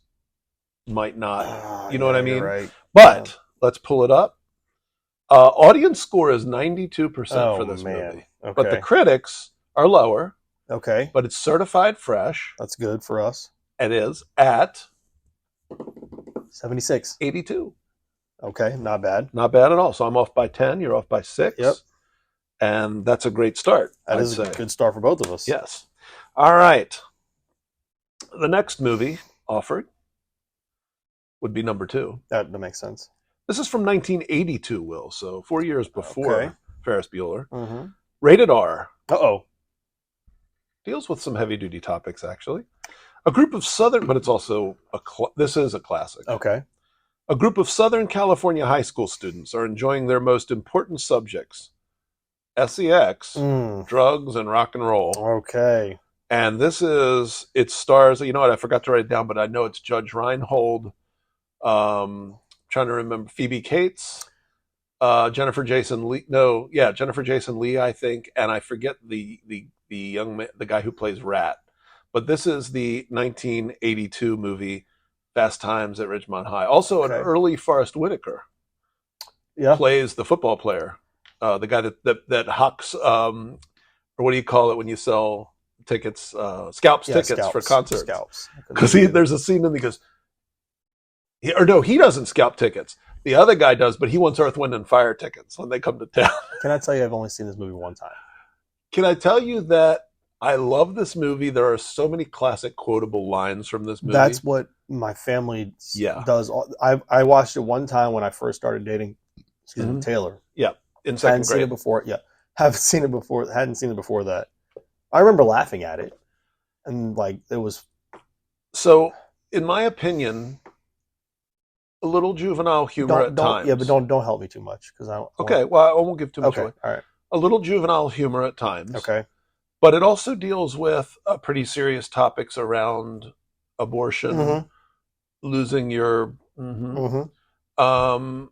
might not. You know what I mean? Right. But let's pull it up. Audience score is 92% for this movie, Okay. but the critics are lower. Okay. But it's certified fresh. That's good for us. It is at 76. 82. Okay, not bad. Not bad at all. So I'm off by 10. You're off by 6. Yep. And that's a great start. That is a good start for both of us. Yes. All right. The next movie offered would be number 2. That makes sense. This is from 1982, Will. So 4 years before Ferris Bueller. Mm-hmm. Rated R. Uh-oh. Deals with some heavy-duty topics, actually. A group of Southern... But it's also... this is a classic. Okay. A group of Southern California high school students are enjoying their most important subjects. sex, drugs, and rock and roll. Okay. And this is... It stars... You know what? I forgot to write it down, but I know it's Judge Reinhold. Trying to remember. Phoebe Cates. Jennifer Jason Lee. No, yeah, Jennifer Jason Lee, I think. And I forget the young man, the guy who plays Rat. But this is the 1982 movie Fast Times at Ridgemont High. Also, an early Forrest Whitaker plays the football player, the guy that hawks, or what do you call it when you sell tickets, scalps tickets for concerts. Scalps. Because there's a scene and he goes, he doesn't scalp tickets. The other guy does, but he wants Earth, Wind, and Fire tickets when they come to town. Can I tell you, I've only seen this movie one time. Can I tell you that I love this movie? There are so many classic quotable lines from this movie. That's what my family does. I watched it one time when I first started dating Taylor. Yeah, in second grade. Seen it before. Yeah, haven't seen it before. Hadn't seen it before that. I remember laughing at it, and like it was. So, in my opinion, a little juvenile humor at times. Yeah, but don't help me too much because I. Okay, well, I won't give too much away. All right. A little juvenile humor at times. Okay. But it also deals with pretty serious topics around abortion, losing your, and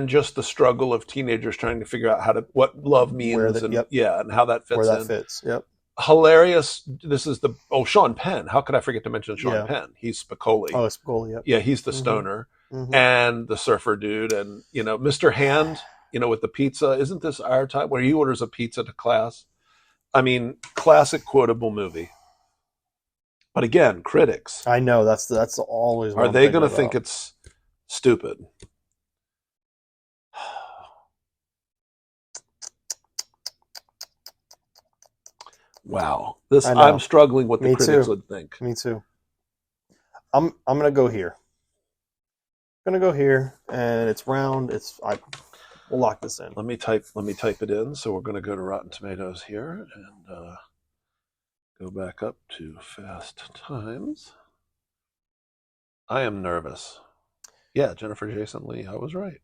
just the struggle of teenagers trying to figure out what love means, and how that fits. Where that fits. Yep. Hilarious. This is Sean Penn. How could I forget to mention Sean Penn? He's Spicoli. Oh, Spicoli. Yep. Yeah, he's the stoner and the surfer dude, and Mr. Hand. With the pizza. Isn't this our time where he orders a pizza to class? I mean, classic quotable movie. But again, critics. I know that's always. Are they going to think it's stupid? Wow, I'm struggling what the critics would think. Me too. I'm going to go here. I'm going to go here, and it's round. We'll lock this in. Let me type it in. So we're going to go to Rotten Tomatoes here and go back up to Fast Times. I am nervous. Yeah, Jennifer Jason Lee. I was right.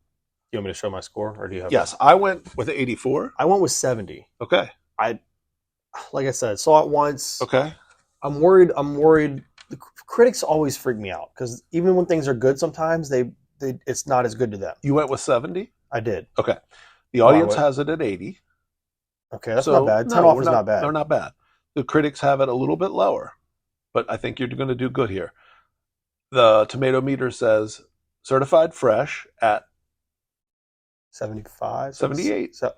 You want me to show my score, or do you have? Yes, I went with 84. I went with 70. Okay. Like I said, saw it once. Okay. I'm worried. The critics always freak me out because even when things are good, sometimes it's not as good to them. You went with 70? I did. Okay. The audience has it at 80. Okay, that's not bad. 10 off is not bad. They're not bad. The critics have it a little bit lower, but I think you're going to do good here. The tomato meter says certified fresh at 75, 78. So,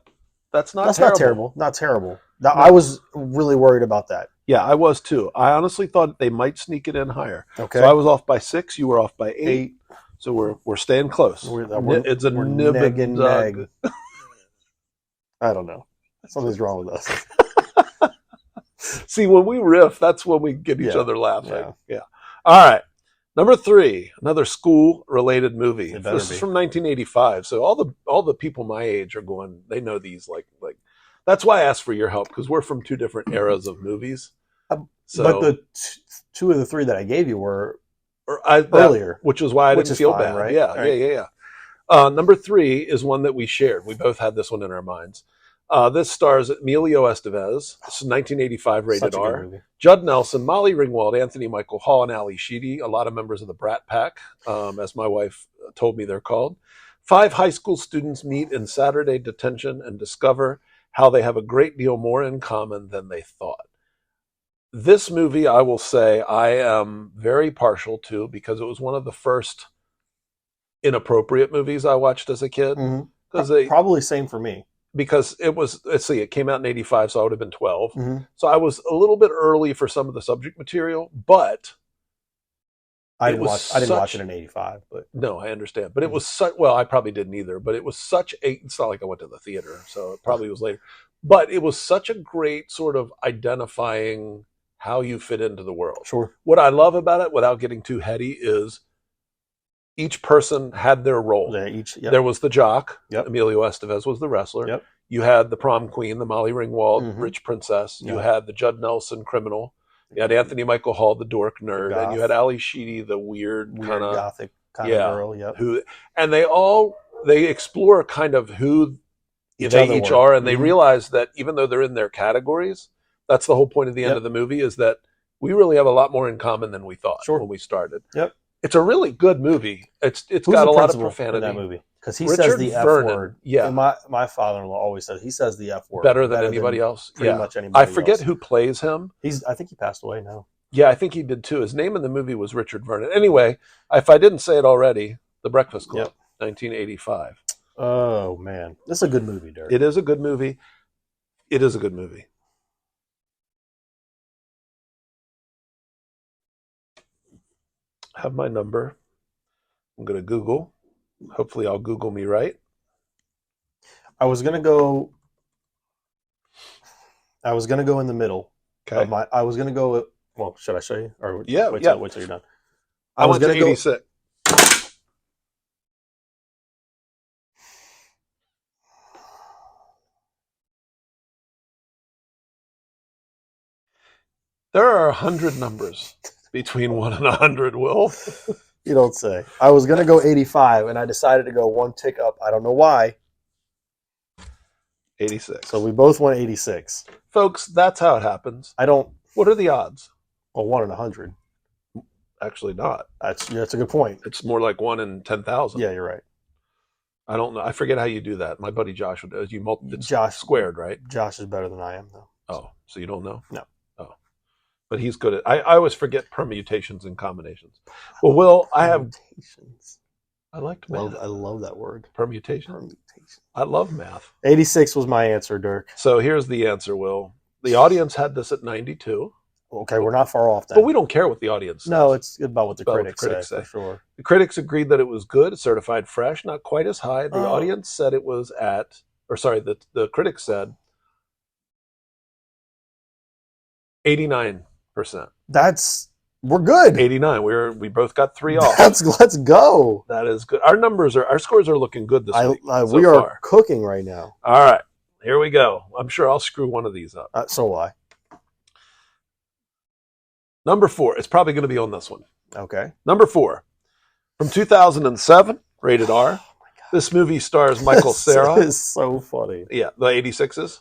that's not terrible. Not terrible. No. I was really worried about that. Yeah, I was too. I honestly thought they might sneak it in higher. Okay. So I was off by 6. You were off by 8. So we're staying close. It's a nib and nug. I don't know. Something's wrong with us. See, when we riff, that's when we get each other laughing. Yeah. All right. Number 3, another school-related movie. This is from 1985. So all the people my age are going. They know these like. That's why I asked for your help because we're from 2 different eras of movies. But the 2 of the 3 that I gave you were. Earlier, which is why I didn't feel bad. Right? Yeah. Number 3 is one that we shared. We both had this one in our minds. This stars Emilio Estevez. This is 1985 rated R. Judd Nelson, Molly Ringwald, Anthony Michael Hall, and Ali Sheedy. A lot of members of the Brat Pack, as my wife told me they're called. 5 high school students meet in Saturday detention and discover how they have a great deal more in common than they thought. This movie, I will say, I am very partial to because it was one of the first inappropriate movies I watched as a kid. Mm-hmm. Probably same for me. Because it was, let's see, it came out in 85, so I would have been 12. Mm-hmm. So I was a little bit early for some of the subject material, but I didn't watch it in 85, but no, I understand. But it was such, well, I probably didn't either, but it was such a, it's not like I went to the theater, so it probably was later. But it was such a great sort of identifying how you fit into the world. Sure. What I love about it, without getting too heady, is each person had their role. There was the jock. Yep. Emilio Estevez was the wrestler. Yep. You had the prom queen, the Molly Ringwald, rich princess. Yep. You had the Judd Nelson criminal. You had Anthony Michael Hall, the dork nerd, and you had Ali Sheedy, the weird kind of gothic kind of girl. Yep. And they explore kind of who they each are, and they realize that even though they're in their categories, that's the whole point of the end of the movie, is that we really have a lot more in common than we thought when we started. Yep. It's a really good movie. It's got a lot of profanity in that movie, because he says the F word. Yeah, and my father-in-law always says he says the F word better than anybody else. Pretty much anybody else. I forget who plays him. I think he passed away now. Yeah, I think he did too. His name in the movie was Richard Vernon. Anyway, if I didn't say it already, The Breakfast Club, 1985. Oh man, this is a good movie, Dirk. It is a good movie. It is a good movie. Have my number. I'm going to Google. Hopefully I'll Google me right. I was going to go in the middle. Okay. I was going to go, well, should I show you? Or wait till you're done. I went to 86. There are 100 numbers between 1 and 100, Will. You don't say. I was going to go 85, and I decided to go one tick up. I don't know why. 86. So we both went 86. Folks, that's how it happens. What are the odds? Well, 1 in 100. Actually not. That's a good point. It's more like 1 in 10,000. Yeah, you're right. I don't know. I forget how you do that. My buddy Josh would. Josh squared, right? Josh is better than I am, though. Oh, so you don't know? No. But he's good at. I always forget permutations and combinations. Well, Will, I have. Permutations. I liked math. I love that word. Permutation. I love math. 86 was my answer, Dirk. So here's the answer, Will. The audience had this at 92. Okay, we're not far off then. But we don't care what the audience says. No, it's about what the critics say, for sure. The critics agreed that it was good, certified fresh, not quite as high. The audience said it was at, the critics said 89%. We're good. 89. We both got 3 off. Let's go. That is good. Our scores are looking good this week. We are cooking right now. All right, here we go. I'm sure I'll screw one of these up. So will I. Number 4. It's probably going to be on this one. Okay. Number 4, from 2007, rated R. Oh this movie stars Michael Cera. This is so funny. Yeah, the 86s.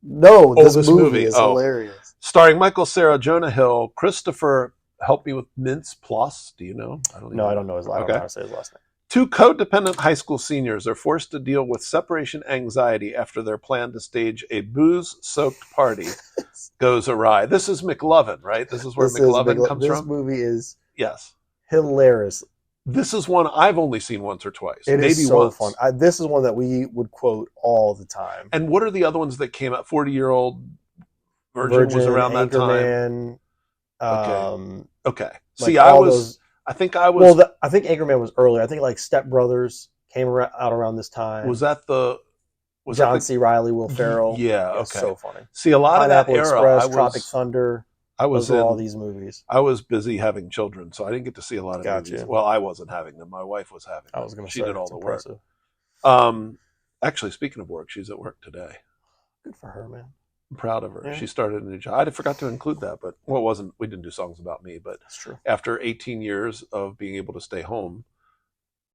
No, this movie is hilarious. Starring Michael Cera, Jonah Hill, Christopher, help me with Mintz Plus. Do you know? I don't know his last name. I don't know how to say his last name. 2 codependent high school seniors are forced to deal with separation anxiety after their plan to stage a booze-soaked party goes awry. This is McLovin, right? This is where McLovin comes from? This movie is yes, hilarious. This is one I've only seen once or twice. It maybe is so once. fun. This is one that we would quote all the time. And what are the other ones that came out? 40-Year-Old Virgin was around that time. Okay. See, I think Anchorman was earlier. I think like Step Brothers came out around this time. Was that John C. Reilly, Will Ferrell? Yeah, okay. It was so funny. See, a lot Pineapple of that era, Express, Tropic Thunder. I was in all these movies. I was busy having children, so I didn't get to see a lot of movies. Well, I wasn't having them. My wife was having them. I was going to say, she did all the impressive. work. Actually, speaking of work, she's at work today. Good for her, man. I'm proud of her. Yeah. She started a new job. I forgot to include that, but it wasn't. We didn't do songs about me, but that's true. After 18 years of being able to stay home,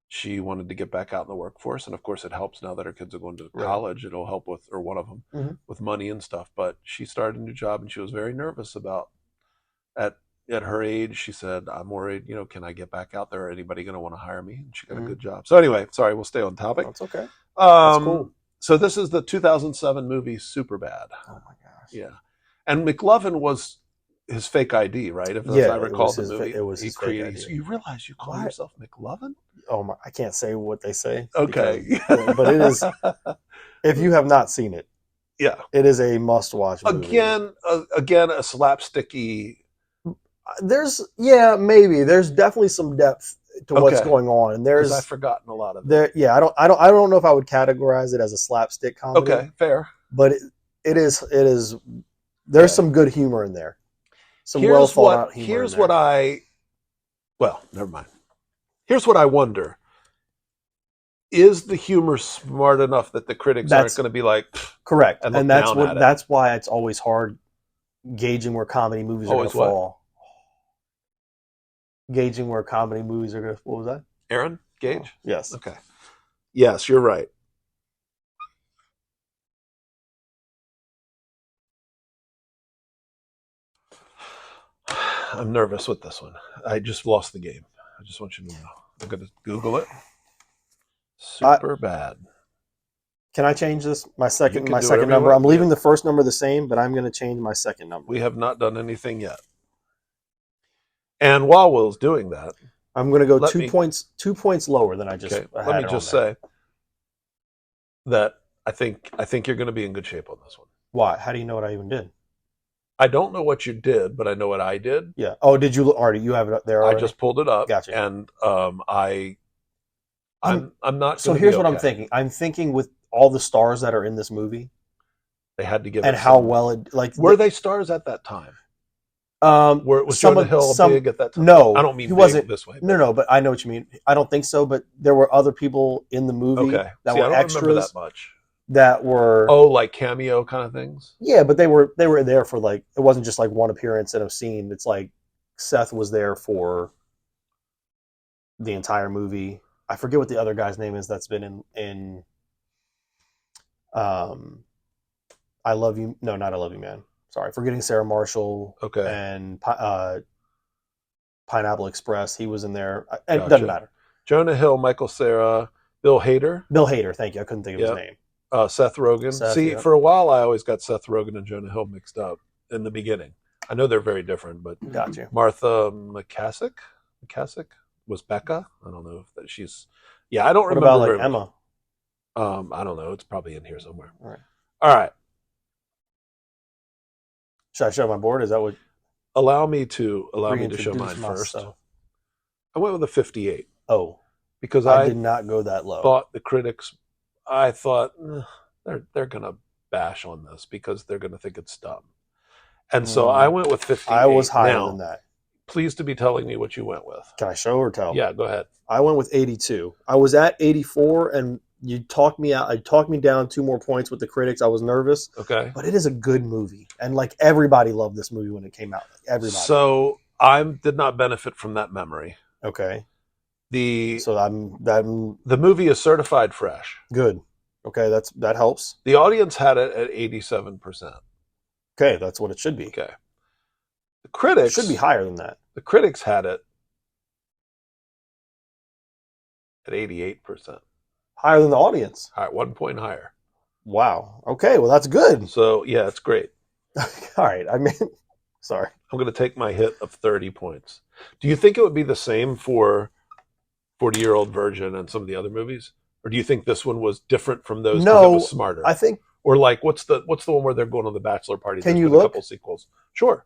she wanted to get back out in the workforce, and of course, it helps now that her kids are going to college. It'll help with, or one of them, with money and stuff. But she started a new job, and she was very nervous about at at her age, she said, I'm worried, can I get back out there? Anybody going to want to hire me? And she got a good job. So anyway, sorry, we'll stay on topic. That's okay. That's cool. So this is the 2007 movie Superbad. Oh my gosh. Yeah. And McLovin was his fake ID, right? As I recall the movie. It was his fake ID. So you realize you call yourself McLovin? Oh my, I can't say what they say. Okay. Because, but it is, if you have not seen it, yeah, it is a must-watch movie. Again, a slapsticky. Maybe there's definitely some depth to what's going on, and I've forgotten a lot of it. I don't know if I would categorize it as a slapstick comedy. Okay, fair. But it is. There's some good humor in there. Some well thought out humor. Here's what never mind. Here's what I wonder. Is the humor smart enough that the critics aren't going to be like correct? And that's why it's always hard gauging where comedy movies are going to fall. Gauging where comedy movies are going to. What was that? Aaron Gage? Oh, yes. Okay. Yes, you're right. I'm nervous with this one. I just lost the game. I just want you to know. I'm going to Google it. Superbad. Can I change this? My second number. I'm leaving the first number the same, but I'm going to change my second number. We have not done anything yet. And while Will's doing that, I'm going to go 2 points lower than I just. Okay. Let me just say that I think you're going to be in good shape on this one. Why? How do you know what I even did? I don't know what you did, but I know what I did. Yeah. Oh, did you already? You have it up there already? I just pulled it up. Gotcha. And I'm not. So here's what I'm thinking. I'm thinking with all the stars that are in this movie, they had to give and how well it were they stars at that time? Was Jonah Hill big at that time? No, I don't mean he wasn't this way. No, but I know what you mean. I don't think so, but there were other people in the movie that were extras that much. That were like cameo kind of things. Yeah, but they were there for it wasn't just like one appearance in a scene. It's like Seth was there for the entire movie. I forget what the other guy's name is that's been in I Love You. No, not I Love You, Man. Sorry, forgetting Sarah Marshall. Okay. And Pineapple Express. He was in there. It doesn't matter. Jonah Hill, Michael Cera, Bill Hader. Bill Hader. Thank you. I couldn't think of his name. Seth Rogen. For a while, I always got Seth Rogen and Jonah Hill mixed up in the beginning. I know they're very different, but got you. Martha McCaskick was Becca. I don't know if she's. Yeah, I don't remember. What about Emma? I don't know. It's probably in here somewhere. All right. Should I show my board? Is that what? Allow me to show mine first. I went with a 58. Oh, because I did not go that low. Thought the critics. I thought they're gonna bash on this because they're gonna think it's dumb, and so I went with 58. I was higher than that. Pleased to be telling me what you went with. Can I show or tell? Yeah, go ahead. I went with 82. I was at 84, and you talked me out. I talked me down 2 more points with the critics. I was nervous. Okay, but it is a good movie, and everybody loved this movie when it came out. Everybody. So I did not benefit from that memory. Okay. The movie is certified fresh. Good. Okay, that helps. The audience had it at 87%. Okay, that's what it should be. Okay. The critics should be higher than that. The critics had it at 88%. Higher than the audience. All right, 1 point higher. Wow. Okay, well that's good. So yeah, it's great. All right. I mean, sorry. I'm going to take my hit of 30 points. Do you think it would be the same for 40-Year-Old Virgin and some of the other movies? Or do you think this one was different from those because it was smarter? I think. Or what's the one where they're going on the bachelor party? Can you look? A couple sequels. Sure.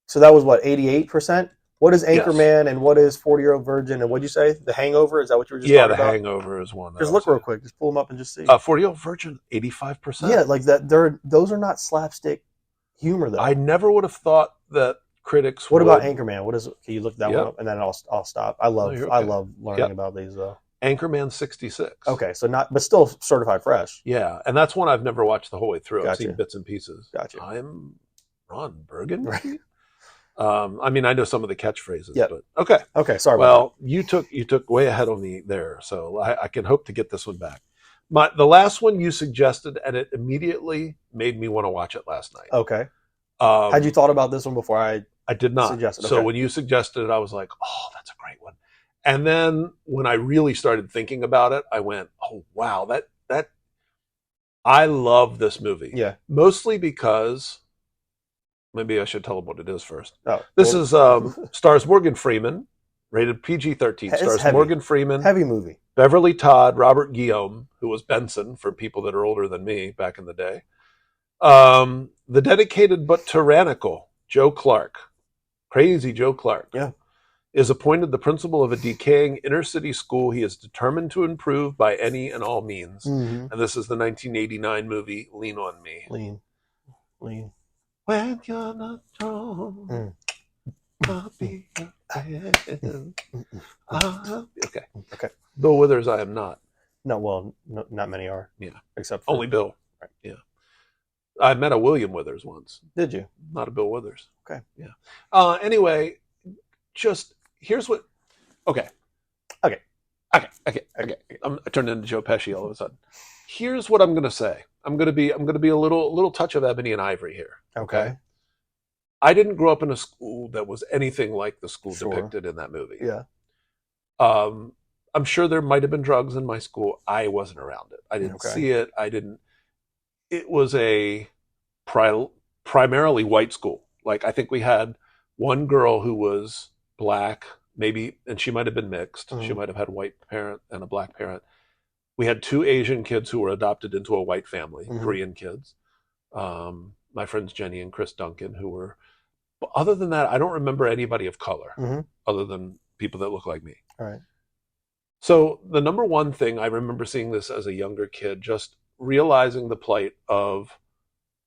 So that was what, 88%? What is Anchorman and what is 40-Year-Old Virgin and what'd you say? The Hangover? Is that what you were just talking about? Yeah, The Hangover is one. Just look real quick. Just pull them up and just see. 40-Year-Old Virgin, 85%. Yeah, like that. Those are not slapstick humor though. I never would have thought that critics. What about Anchorman? What is? Can you look that one up and then I'll stop. I love learning about these though. Anchorman 66. Okay, so but still certified fresh. Yeah, and that's one I've never watched the whole way through. Gotcha. I've seen bits and pieces. Gotcha. I'm Ron Burgundy. Right. I mean, I know some of the catchphrases, but okay. Sorry. Well, you took way ahead of me there, so I can hope to get this one back. The last one you suggested, and it immediately made me want to watch it last night. Okay. Had you thought about this one before I did not. suggested? So Okay. when you suggested it, I was like, oh, that's a great one. And then when I really started thinking about it, I went, oh, wow, that I love this movie. Yeah. Mostly because, maybe I should tell them what it is first. Oh, This is stars Morgan Freeman, rated PG-13. Stars heavy. Morgan Freeman, Heavy movie. Beverly Todd, Robert Guillaume, who was Benson for people that are older than me back in the day. The dedicated but tyrannical Joe Clark, crazy Joe Clark, is appointed the principal of a decaying inner city school he is determined to improve by any and all means. Mm-hmm. And this is the 1989 movie Lean on Me. Lean. When you're not strong, I'll be okay. Bill Withers, I am not. No, well, not many are. Yeah, except for only Bill. Right. Yeah, I met a William Withers once. Did you? Not a Bill Withers. Okay. Yeah. Anyway, just here's what. Okay. I turned into Joe Pesci all of a sudden. Here's what I'm going to say. I'm going to be a little touch of ebony and ivory here. Okay. I didn't grow up in a school that was anything like the school depicted in that movie. Yeah. I'm sure there might have been drugs in my school. I wasn't around it. I didn't see it. It was a primarily white school. Like, I think we had one girl who was black, maybe, and she might have been mixed. Mm-hmm. She might have had a white parent and a black parent. We had 2 Asian kids who were adopted into a white family, mm-hmm. Korean kids. My friends Jenny and Chris Duncan, who were, but other than that, I don't remember anybody of color, mm-hmm. other than people that look like me. All right. So the number one thing, I remember seeing this as a younger kid, just realizing the plight of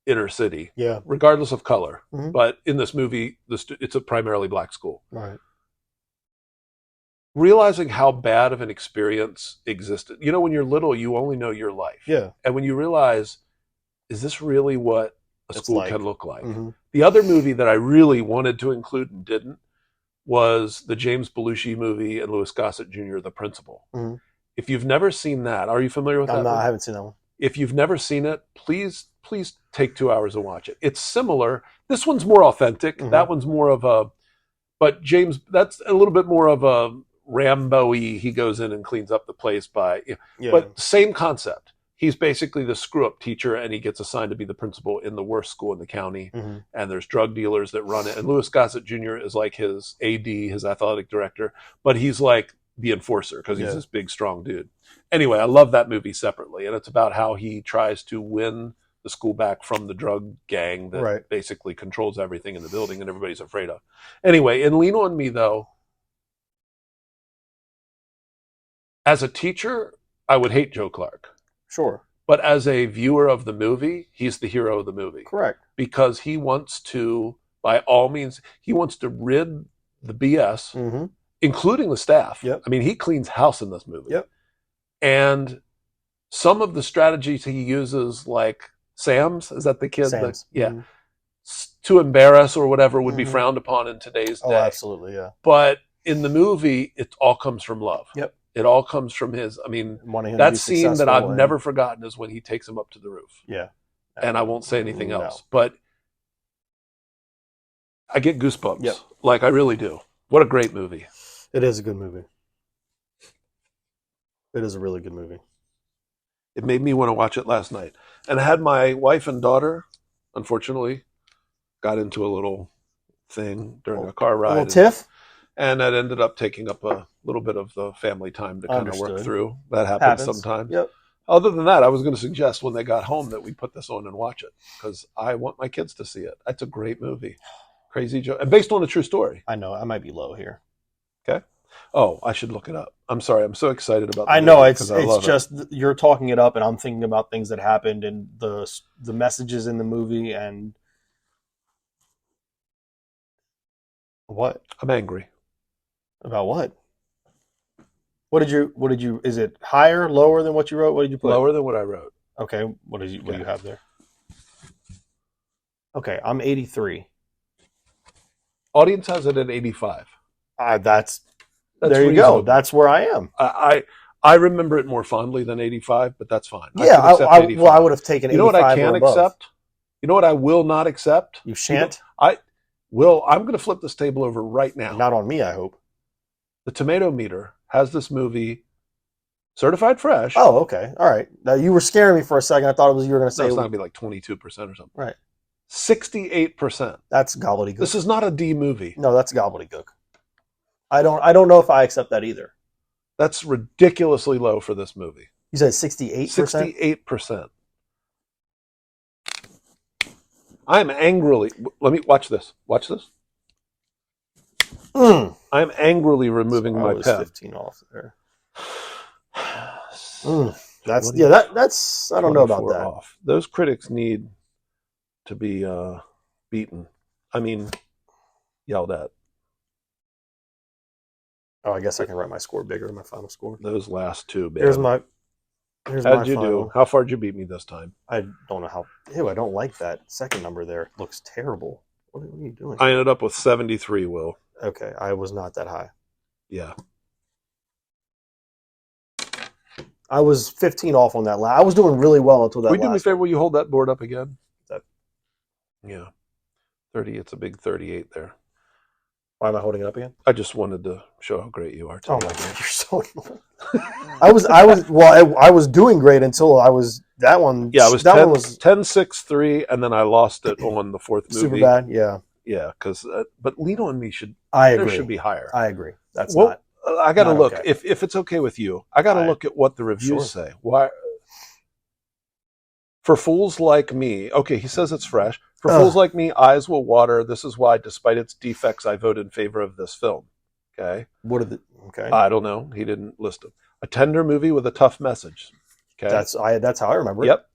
inner city, regardless of color. Mm-hmm. But in this movie, it's a primarily black school. Right. Realizing how bad of an experience existed. You know, when you're little, you only know your life. Yeah. And when you realize, is this really what a school can look like? Mm-hmm. The other movie that I really wanted to include and didn't was the James Belushi movie and Louis Gossett Jr., The Principal. Mm-hmm. If you've never seen that, are you familiar with that? No, I haven't seen that one. If you've never seen it, please take 2 hours and watch it. It's similar. This one's more authentic. Mm-hmm. That one's more of a, but James, that's a little bit more of a Rambo-y. He goes in and cleans up the place but same concept. He's basically the screw-up teacher, and he gets assigned to be the principal in the worst school in the county. Mm-hmm. And there's drug dealers that run it. And Louis Gossett Jr. is like his AD, his athletic director, but he's like the enforcer because he's this big, strong dude. Anyway, I love that movie separately, and it's about how he tries to win the school back from the drug gang that basically controls everything in the building and everybody's afraid of. Anyway, in Lean on Me, though, as a teacher, I would hate Joe Clark. Sure. But as a viewer of the movie, he's the hero of the movie. Correct. Because he wants to, by all means, he wants to rid the BS, mm-hmm. including the staff. Yep. I mean, he cleans house in this movie. Yep. And some of the strategies he uses, like Sam's, is that the kid? Sam's. Mm-hmm. To embarrass or whatever would be frowned upon in today's day. Oh, absolutely, yeah. But in the movie, it all comes from love. Yep. It all comes from his. I mean, that scene that I've never forgotten is when he takes him up to the roof. Yeah. And I won't say anything else. But I get goosebumps. Yep. Like, I really do. What a great movie. It is a good movie. It is a really good movie. It made me want to watch it last night. And I had my wife and daughter, unfortunately, got into a little thing during a car ride. A little tiff? And that ended up taking up a little bit of the family time to kind of work through. That happens sometimes. Yep. Other than that, I was going to suggest when they got home that we put this on and watch it because I want my kids to see it. That's a great movie. Crazy Joe. And based on a true story. I know. I might be low here. Okay. Oh, I should look it up. I'm sorry. I'm so excited about I know. It's just you're talking it up and I'm thinking about things that happened and the messages in the movie and what? I'm angry. About what? What did you, is it higher, lower than what you wrote? What did you put? Lower than what I wrote. Okay. What do you have there? Okay. I'm 83. Audience has it at 85. That's there you go. That's where I am. I remember it more fondly than 85, but that's fine. Yeah. I would have taken 85 You know what I can't accept? You know what I will not accept? You shan't? I'm going to flip this table over right now. Not on me, I hope. The Tomato Meter has this movie certified fresh. Oh, okay. All right. Now, you were scaring me for a second. I thought you were going to say... No, it's not going to be like 22% or something. Right. 68%. That's gobbledygook. This is not a D movie. No, that's gobbledygook. I don't know if I accept that either. That's ridiculously low for this movie. You said 68%? 68%. I'm angrily... Let me... Watch this. Watch this. I'm angrily removing my pen. 15 off there. That's... Yeah, that's... I don't know about that. Off. Those critics need to be beaten. I mean, yelled at. Oh, I guess I can write my score bigger than my final score. Those last two, man. Here's my How'd you do? How far did you beat me this time? I don't know how. Ew, I don't like that second number there. It looks terrible. What are you doing? I ended up with 73, Will. Okay, I was not that high. Yeah. I was 15 off on that last. I was doing really well until that Will you do me a favor? Will you hold that board up again? That. Yeah. 30, it's a big 38 there. Why am I holding it up again? I just wanted to show how great you are. Oh my god, you're so annoying. I was doing great until I was that one. Yeah, I was 10-6-3, and then I lost it on the fourth movie. Super bad, yeah. Yeah, because but Lean on Me should. I agree. There should be higher. I agree. That's not. I got to look okay. if it's okay with you. I got to look at what the reviews say. Why? For fools like me, okay, he says it's fresh. For fools like me, eyes will water. This is why, despite its defects, I vote in favor of this film. Okay. What are the? Okay. I don't know. He didn't list them. A tender movie with a tough message. Okay. That's how I remember it. Yep.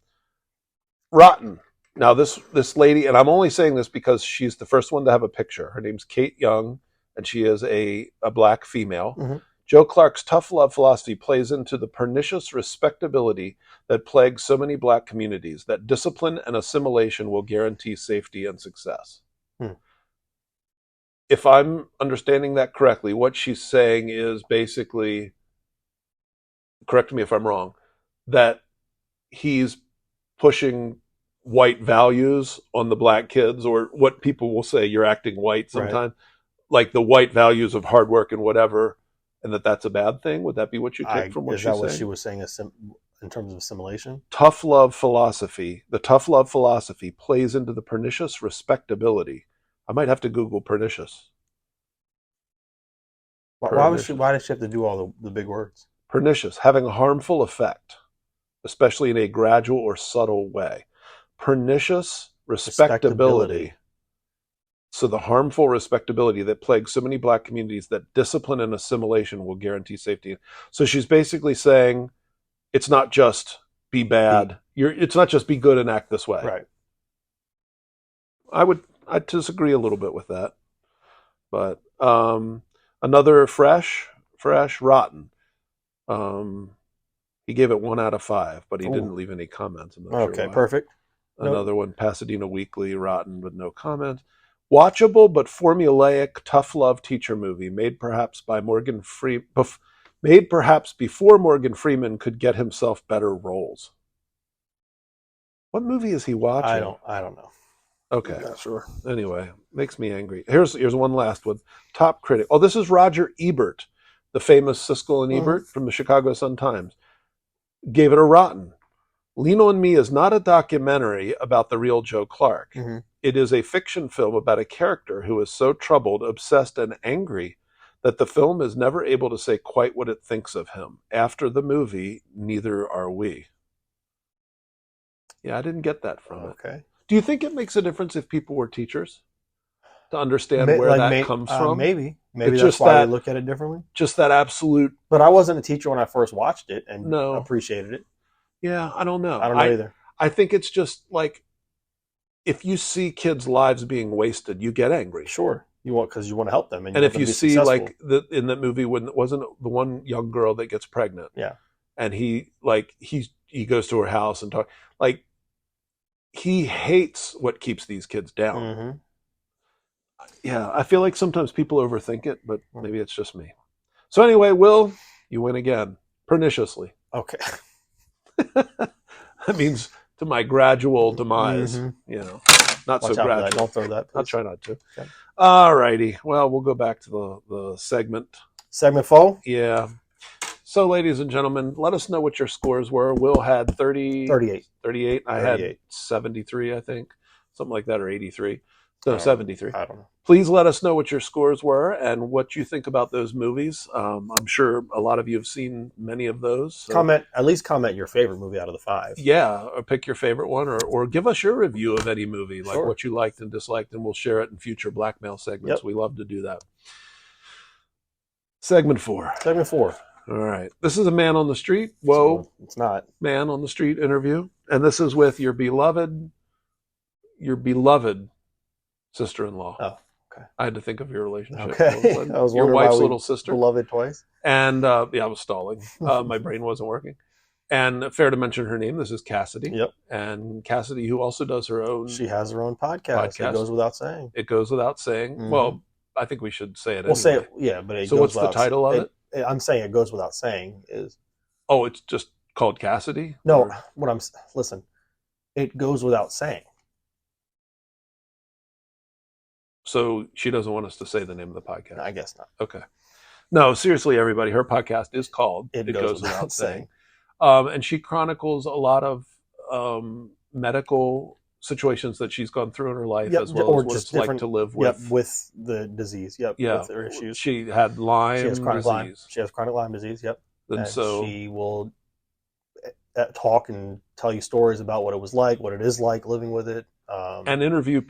Rotten. Now this lady, and I'm only saying this because she's the first one to have a picture. Her name's Kate Young, and she is a black female. Mm-hmm. Joe Clark's tough love philosophy plays into the pernicious respectability that plagues so many black communities, that discipline and assimilation will guarantee safety and success. If I'm understanding that correctly, what she's saying is basically, correct me if I'm wrong, that he's pushing white values on the black kids, or what people will say, you're acting white sometimes, like the white values of hard work and whatever, and that's a bad thing. Would that be what you take from what she's saying? Is that what she was saying in terms of assimilation? Tough love philosophy. The tough love philosophy plays into the pernicious respectability. I might have to Google pernicious. Why does she have to do all the big words? Pernicious, having a harmful effect, especially in a gradual or subtle way. Pernicious respectability. So the harmful respectability that plagues so many black communities, that discipline and assimilation will guarantee safety. So she's basically saying it's not just be bad. It's not just be good and act this way. Right. I'd disagree a little bit with that. But another fresh, rotten. He gave it 1 out of 5, but he didn't leave any comments. I'm not sure why. Perfect. Another one, Pasadena Weekly, rotten with no comment. Watchable but formulaic tough love teacher movie made perhaps before Morgan Freeman could get himself better roles. What movie is he watching? I don't know. Okay. I'm not sure. Anyway, makes me angry. Here's one last one. Top critic. Oh, this is Roger Ebert, the famous Siskel and Ebert from the Chicago Sun-Times. Gave it a rotten. Lean on Me is not a documentary about the real Joe Clark. Mm-hmm. It is a fiction film about a character who is so troubled, obsessed, and angry that the film is never able to say quite what it thinks of him. After the movie, neither are we. Yeah, I didn't get that from it. Okay. Do you think it makes a difference if people were teachers to understand where that comes from? Maybe that's why we look at it differently. Just that absolute. But I wasn't a teacher when I first watched it and appreciated it. Yeah, I don't know. I don't know either. I think it's just like, if you see kids' lives being wasted, you get angry. Sure, because you want to help them, and if you see successful. Like in that movie when it wasn't the one young girl that gets pregnant, and he goes to her house and talk like he hates what keeps these kids down. Mm-hmm. Yeah, I feel like sometimes people overthink it, but maybe it's just me. So anyway, Will, you win again perniciously. Okay. That means to my gradual demise. Mm-hmm. Not Watch so out gradual. For that. Don't throw that. Please. I'll try not to. Okay. All righty. Well, we'll go back to the segment. Segment 4? Yeah. So, ladies and gentlemen, let us know what your scores were. Will had 38. 38. I 38. had 73, I think. Something like that, or 83. No, 73. I don't know. Please let us know what your scores were and what you think about those movies. I'm sure a lot of you have seen many of those. So. At least comment your favorite movie out of the 5. Yeah, or pick your favorite one, or give us your review of any movie, like what you liked and disliked, and we'll share it in future Blackmail segments. Yep. We love to do that. Segment 4. Segment 4. All right. This is a man on the street. Whoa. It's not. Man on the street interview. And this is with your beloved sister-in-law. Oh, okay. I had to think of your relationship. Okay. I was your wife's little sister. Beloved twice. And I was stalling. My brain wasn't working. And fair to mention her name. This is Cassidy. Yep. And Cassidy, who also does her own. She has her own podcast. It goes without saying. It goes without saying. Mm-hmm. Well, I think we should say it. We'll say it. Yeah, but so what's the title of it? I'm saying it goes without saying is. Oh, it's just called Cassidy? No, listen. It goes without saying. So she doesn't want us to say the name of the podcast? I guess not. Okay. No, seriously, everybody, her podcast is called It Goes Without Saying. And she chronicles a lot of medical situations that she's gone through in her life, as well as what it's like to live with the disease. With her issues. She had Lyme disease. She has chronic Lyme disease. And so she will talk and tell you stories about what it was like, what it is like living with it, and interview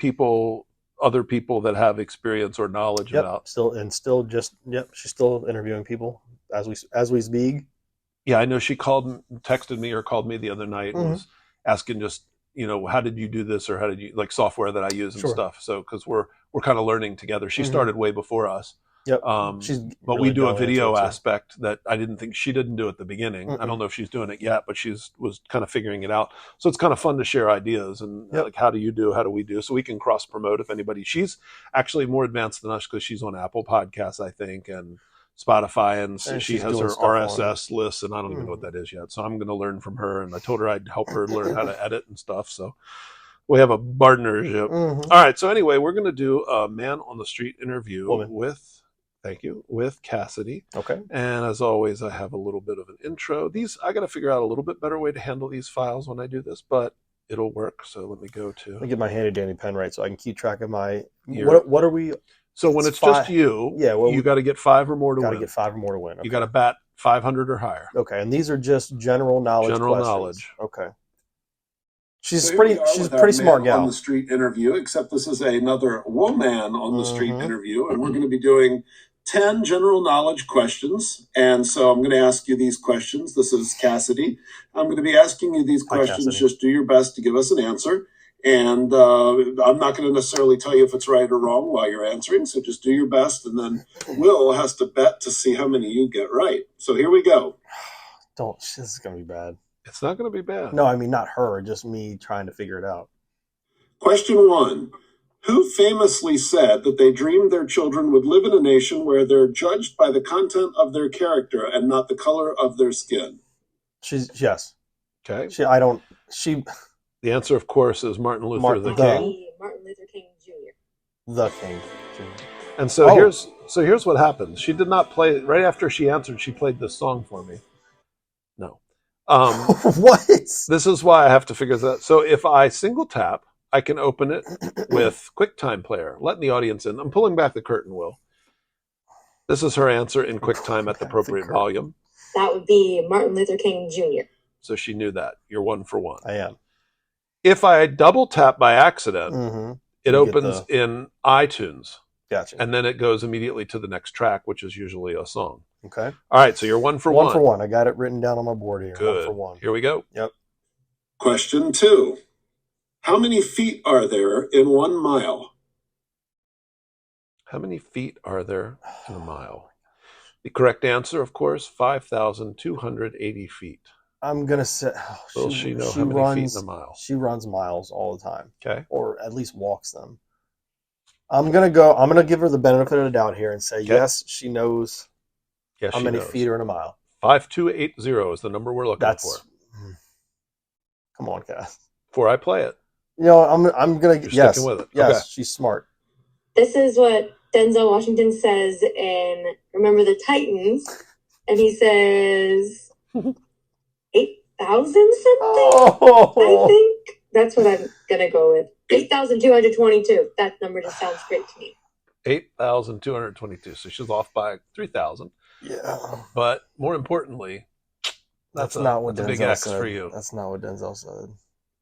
other people that have experience or knowledge about. She's still interviewing people as we speak. Yeah, I know she texted me or called me the other night and was asking just, how did you do this, or how did you like software that I use and stuff. So, because we're kind of learning together. She started way before us. Yep. But we do a video aspect that I didn't think she didn't do at the beginning. I don't know if she's doing it yet, but was kind of figuring it out. So it's kind of fun to share ideas and like, how do we do? So we can cross promote if anybody. She's actually more advanced than us because she's on Apple Podcasts, I think, and Spotify, and she has her RSS list, and I don't even know what that is yet. So I'm going to learn from her, and I told her I'd help her learn how to edit and stuff. So we have a partnership. All right. So anyway, we're going to do a man on the street interview with Cassidy. Okay. And as always, I have a little bit of an intro. I got to figure out a little bit better way to handle these files when I do this, but it'll work. So let me get my handy dandy pen right so I can keep track of my. What are we? So when it's just you, you got to get 5 or more to win. Got to get 5 or more to win. Okay. You got to bat 500 or higher. Okay, and these are just general knowledge. Okay. She's so pretty smart gal. On the street interview, except this is another woman on the street interview, and we're going to be doing 10 general knowledge questions. And so I'm going to ask you these questions. This is Cassidy. I'm going to be asking you these questions. Cassidy. Just do your best to give us an answer. And I'm not going to necessarily tell you if it's right or wrong while you're answering. So just do your best. And then Will has to bet to see how many you get right. So here we go. This is going to be bad. It's not going to be bad. No, I mean, not her, just me trying to figure it out. Question 1. Who famously said that they dreamed their children would live in a nation where they're judged by the content of their character and not the color of their skin? Yes. Okay. The answer, of course, is Martin Luther King. Martin Luther King Jr. The King Jr. And so here's what happened. She did not play right after she answered. She played this song for me. No. What? This is why I have to figure that. So if I single tap, I can open it with QuickTime Player, letting the audience in. I'm pulling back the curtain, Will. This is her answer in QuickTime at the appropriate volume. That would be Martin Luther King Jr. So she knew that. You're 1 for 1. I am. If I double tap by accident, it opens in iTunes. Gotcha. And then it goes immediately to the next track, which is usually a song. Okay. All right, so you're 1 for 1. 1 for 1. I got it written down on my board here. Good. 1 for 1. Here we go. Yep. Question 2. How many feet are there in 1 mile? How many feet are there in a mile? The correct answer, of course, 5,280 feet. I'm going to say... Will she know how many feet in a mile? She runs miles all the time. Okay. Or at least walks them. I'm going to give her the benefit of the doubt here and say, yes, she knows how many feet are in a mile. 5,280 is the number we're looking for. Come on, Cass. Before I play it. I'm gonna You're yes, sticking with it. yes, Okay. she's smart. This is what Denzel Washington says in Remember the Titans, and he says 8,000 something. I think that's what I'm gonna go with. 8,222. That number just sounds great to me. 8,222. So she's off by 3,000. Yeah. But more importantly, that's not what a Denzel big X said. for you. That's not what Denzel said.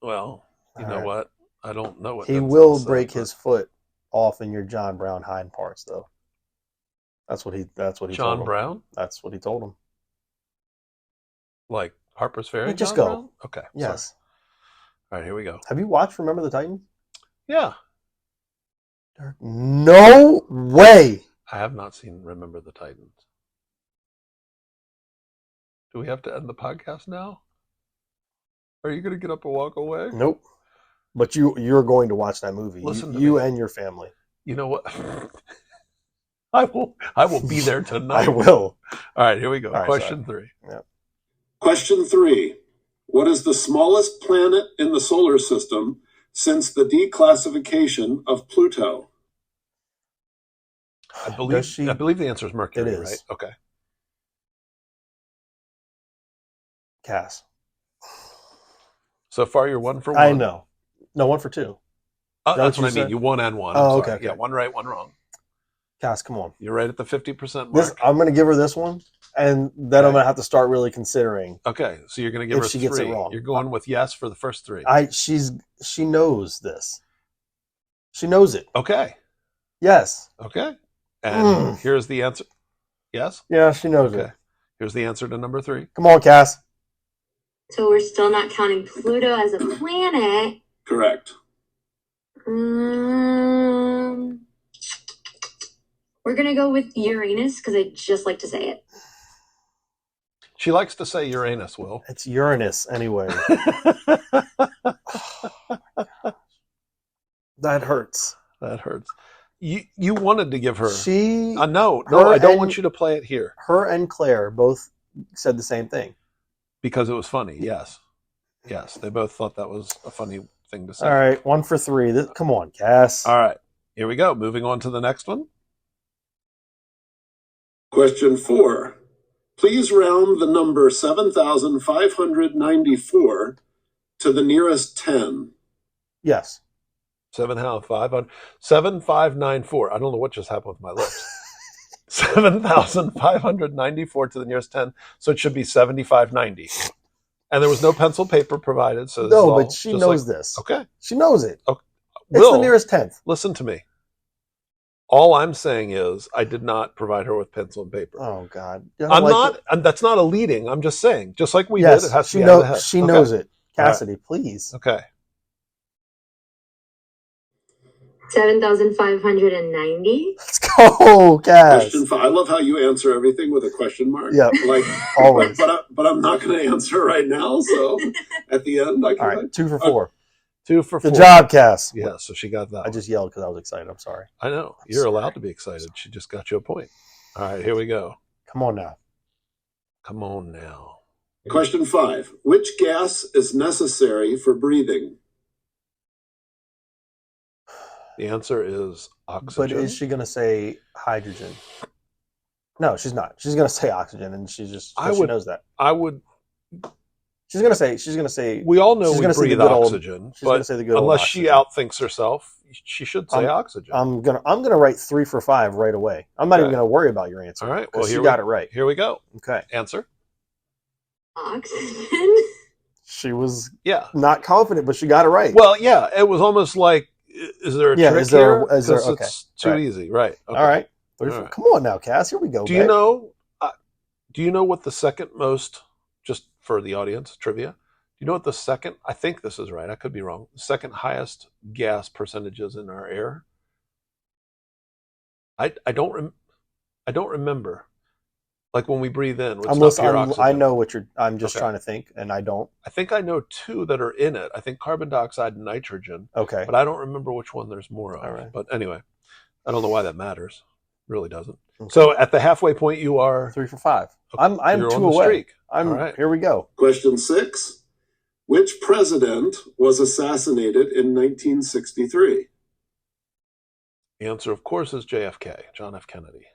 Well, you know what? I don't know what he Denzel will said, break his foot off in your John Brown hind parts, though. That's what he told him. John Brown? That's what he told him. Like Harper's Ferry? Just John go. Brown? Okay. Yes. Sorry. All right, here we go. Have you watched Remember the Titans? Yeah. No way. I have not seen Remember the Titans. Do we have to end the podcast now? Are you going to get up and walk away? Nope. But you're going to watch that movie. Listen to you me. And your family. You know what? I will be there tonight. I will. All right, here we go. Right, Question 3. Yep. Question 3. What is the smallest planet in the solar system since the declassification of Pluto? I believe the answer is Mercury, It is. right? Okay. Cass. So far, you're 1 for 1. I know. No, 1 for 2. That's what I mean. You 1 and 1. Oh, okay. okay. Yeah, 1 right, 1 wrong. Cass, come on. You're right at the 50% mark. I'm going to give her this one, and then I'm going to have to start really considering. Okay, so you're going to give her 3. Gets it wrong. You're going with yes for the first 3. She knows this. She knows it. Okay. Yes. Okay. And here's the answer. Yes? Yeah, she knows it. Here's the answer to number 3. Come on, Cass. So we're still not counting Pluto as a planet. Correct. We're going to go with Uranus because I just like to say it. She likes to say Uranus, Will. It's Uranus anyway. That hurts. That hurts. You wanted to give her. No, her I don't want you to play it here. Her and Claire both said the same thing. Because it was funny, yes. Yes, they both thought that was a funny thing to say. All right, 1 for 3. Come on, Cass. All right, here we go. Moving on to the next one. Question 4. Please round the number 7,594 to the nearest 10. Yes. 7,594. I don't know what just happened with my lips. 7,594 to the nearest 10. So it should be 7,590. And there was no pencil paper provided. So no, but she knows this. Okay. She knows it. Okay. It's the nearest 10th. Listen to me. All I'm saying is I did not provide her with pencil and paper. Oh, God. That's not a leading. I'm just saying. Just like we did, it has to be out of the head. She knows it. Cassidy, please. Okay. 7,590. Let's go, Cass. Question 5. I love how you answer everything with a question mark. Yeah, like always. But I'm not going to answer right now. So at the end, I can. All right, 2 for 4. 2 for 4. Good job, Cass. Yeah, so she got that. I just yelled because I was excited. I'm sorry. I know. You're allowed to be excited. She just got you a point. All right, here we go. Come on now. Come on now. Question 5. Which gas is necessary for breathing? The answer is oxygen. But is she going to say hydrogen? No, she's not. She's going to say oxygen, and she knows that. I would. She's going to say. We all know we breathe oxygen, but unless she outthinks herself, she should say oxygen. I'm gonna write 3 for 5 right away. I'm not even gonna worry about your answer. All right. Well, she got it right. Here we go. Okay. Answer. Oxygen. She was not confident, but she got it right. Well, yeah, it was almost like, is there a trick here? Because it's too easy, right? Okay. All right. Come on now, Cass. Here we go. Do you know what the second most? Just for the audience trivia, do you know what the second? I think this is right. I could be wrong. The second highest gas percentages in our air. I don't remember. Like when we breathe in, I know what you're. I'm just trying to think, and I don't. I think I know 2 that are in it. I think carbon dioxide and nitrogen. Okay, but I don't remember which one there's more of. All right. But anyway, I don't know why that matters. Really doesn't. Okay. So at the halfway point, you are 3 for 5. Okay. I'm 2 away. Streak. All right. Here we go. Question 6. Which president was assassinated in 1963? The answer, of course, is JFK, John F. Kennedy.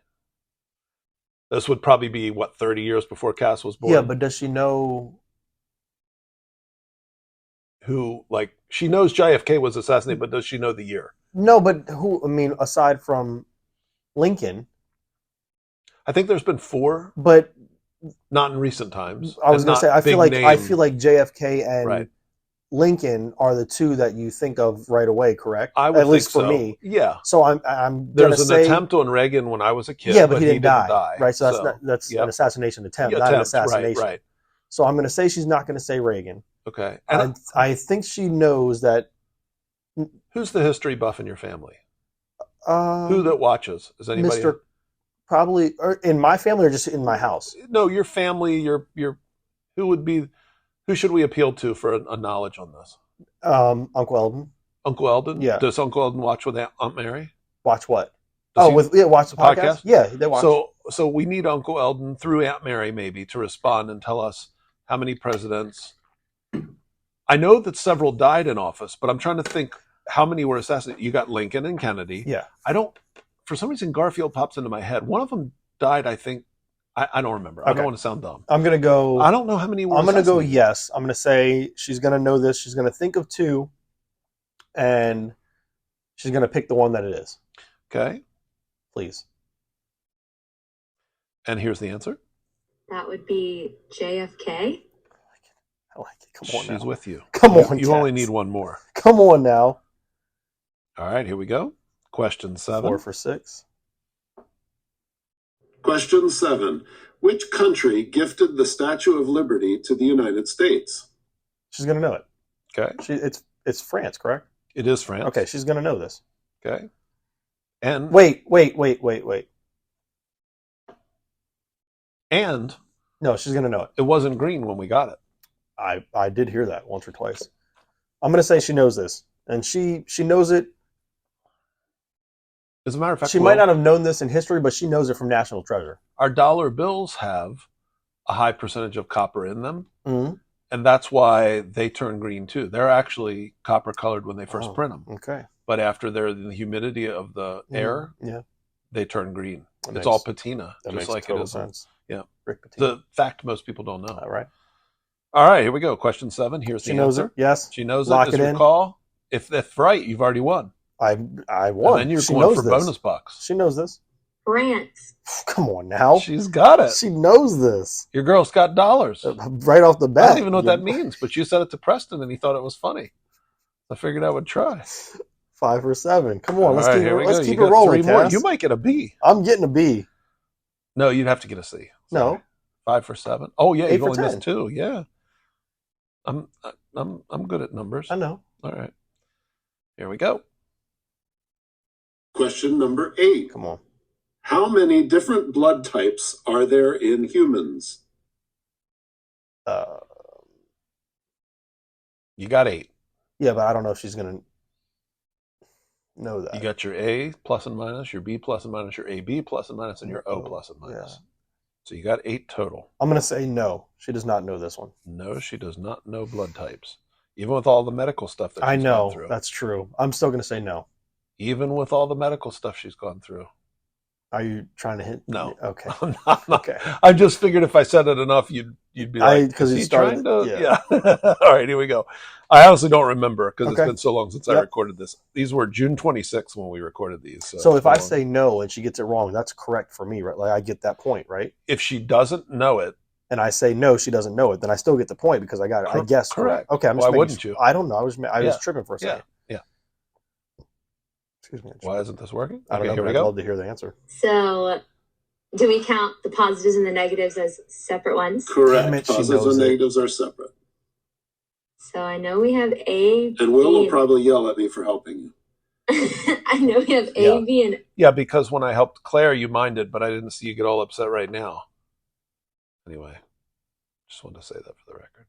This would probably be, 30 years before Cass was born? Yeah, but does she know who, she knows JFK was assassinated, but does she know the year? No, but who, I mean, aside from Lincoln. I think there's been 4. But not in recent times. I was going to say, I feel like JFK and Lincoln are the 2 that you think of right away, correct? I would At least think for me. Yeah. So I'm There's an attempt on Reagan when I was a kid. Yeah, but he didn't die. Right. So that's yep. an assassination attempt, not an assassination. Right. So I'm going to say she's not going to say Reagan. Okay. And I think she knows that. Who's the history buff in your family? Who that watches? Is anybody? Mr. Probably in my family or just in my house? No, your family. Your who would be? Who should we appeal to for a knowledge on this? Uncle Eldon. Uncle Eldon? Yeah. Does Uncle Eldon watch with Aunt Mary? Watch what? Watch the podcast? Yeah, they watch. So we need Uncle Eldon through Aunt Mary maybe to respond and tell us how many presidents. I know that several died in office, but I'm trying to think how many were assassinated. You got Lincoln and Kennedy. Yeah. For some reason, Garfield pops into my head. One of them died, I think. I don't remember. Okay. I don't want to sound dumb. I'm going to go. I don't know how many were I'm going to go yes. I'm going to say she's going to know this. She's going to think of 2, and she's going to pick the one that it is. Okay. Please. And here's the answer. That would be JFK. I like it. Come on now. She's with you. Come on, You only need one more. Come on now. All right, here we go. Question 7. 4 for 6. Question 7. Which country gifted the Statue of Liberty to the United States? She's going to know it. Okay. It's France, correct? It is France. Okay, she's going to know this. Okay. And wait. And no, she's going to know it. It wasn't green when we got it. I did hear that once or twice. I'm going to say she knows this, and she knows it. As a matter of fact, she might not have known this in history, but she knows it from National Treasure. Our dollar bills have a high percentage of copper in them, mm-hmm. and that's why they turn green too. They're actually copper colored when they first print them. Okay. But after they're in the humidity of the air, they turn green. It's all patina, just like it is. Sense. Yeah, Rick patina. The fact most people don't know. All right. All right, here we go. Question 7. Here's the answer. She knows it. Yes. She knows Lock it. it in. Recall. If that's right, you've already won. I won. And then you're going for bonus bucks. She knows this. France. Come on now. She's got it. She knows this. Your girl's got dollars. Right off the bat. I don't even know what that means, but you said it to Preston and he thought it was funny. I figured I would try. 5 for 7. Come on, let's keep it Three rolling. more. You might get a B. I'm getting a B. No, you'd have to get a C. Sorry. No. 5 for 7. Oh yeah, you've only 10. missed 2. Yeah. I'm good at numbers. I know. All right. Here we go. Question number 8. Come on. How many different blood types are there in humans? You got 8. Yeah, but I don't know if she's going to know that. You got your A plus and minus, your B plus and minus, your AB plus and minus, and your O plus and minus. Yeah. So you got 8 total. I'm going to say no. She does not know this one. No, she does not know blood types. Even with all the medical stuff that she's I know, gone through. that's true. I'm still going to say no. Even with all the medical stuff she's gone through. Are you trying to hit? No. Okay. I'm not. Okay. I just figured if I said it enough, you'd be like, because you started. Yeah. All right, here we go. I honestly don't remember because it's been so long since I recorded this. These were June 26th when we recorded these. So if I say no and she gets it wrong, that's correct for me, right? Like I get that point, right? If she doesn't know it, and I say no, she doesn't know it, then I still get the point because I got it. I guess correct. Okay, I'm just why wouldn't you? I don't know. I was tripping for a second. Yeah. Excuse me. Why isn't this working? I don't know. Here we I'd go. love to hear the answer. So, do we count the positives and the negatives as separate ones? Correct. Positives and negatives are separate. So I know we have A. And Will will probably yell at me for helping you. I know we have A, B, and... Yeah, because when I helped Claire, you minded, but I didn't see you get all upset right now. Anyway, just wanted to say that for the record.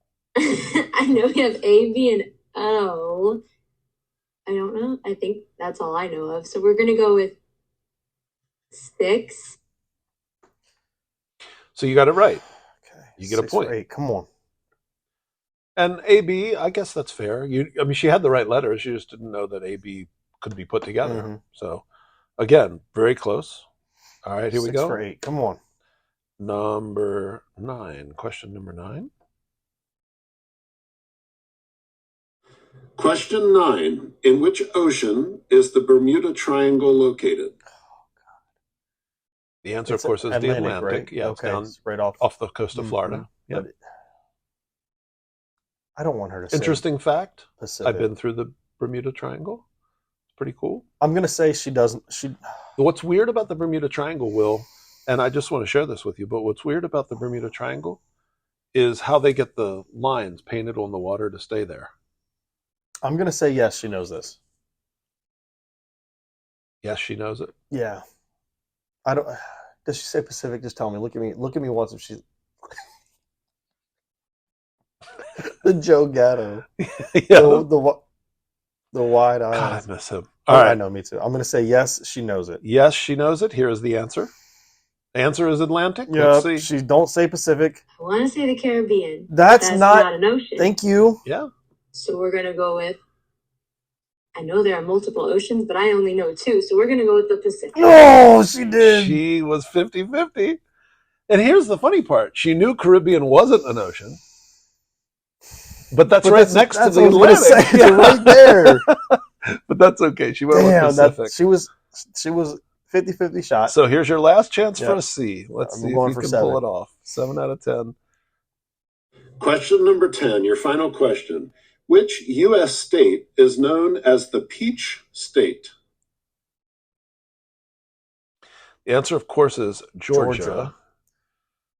I know we have A, B, and O. I don't know. I think that's all I know of. So we're going to go with 6. So you got it right. Okay. You get a point. 8. Come on. And AB, I guess that's fair. She had the right letters. She just didn't know that AB could be put together. Mm-hmm. So, again, very close. All right, here we go. 6 for 8. Come on. Number 9. Question number 9. Question 9. In which ocean is the Bermuda Triangle located? The answer, of course, is the Atlantic. Right? Yeah, okay. it's down it's right off the coast of Florida. Mm-hmm. Yeah. I don't want her to Interesting fact. Pacific. I've been through the Bermuda Triangle. It's pretty cool. I'm going to say she doesn't. What's weird about the Bermuda Triangle, Will, and I just want to share this with you, but what's weird about the Bermuda Triangle is how they get the lines painted on the water to stay there. I'm going to say yes, she knows this. Yes, she knows it. Yeah. I don't. Does she say Pacific? Just tell me. Look at me. Look at me once if she's. The Joe Gatto. Yeah. The wide eyes. God, I miss him. All right. I know, me too. I'm going to say yes, she knows it. Yes, she knows it. Here is the answer. Answer is Atlantic. Yeah. Let's see. She don't say Pacific. I want to say the Caribbean. That's not an ocean. Thank you. Yeah. So we're going to go with, I know there are multiple oceans, but I only know 2. So we're going to go with the Pacific. No, she did. She was 50-50. And here's the funny part. She knew Caribbean wasn't an ocean. But that's next to the Atlantic. It's right there. But that's okay. She went with Pacific. She was 50-50 shot. So here's your last chance for a C. Let's see if you can 7. pull it off. 7 out of 10. Question number 10, your final question. Which U.S. state is known as the Peach State? The answer, of course, is Georgia.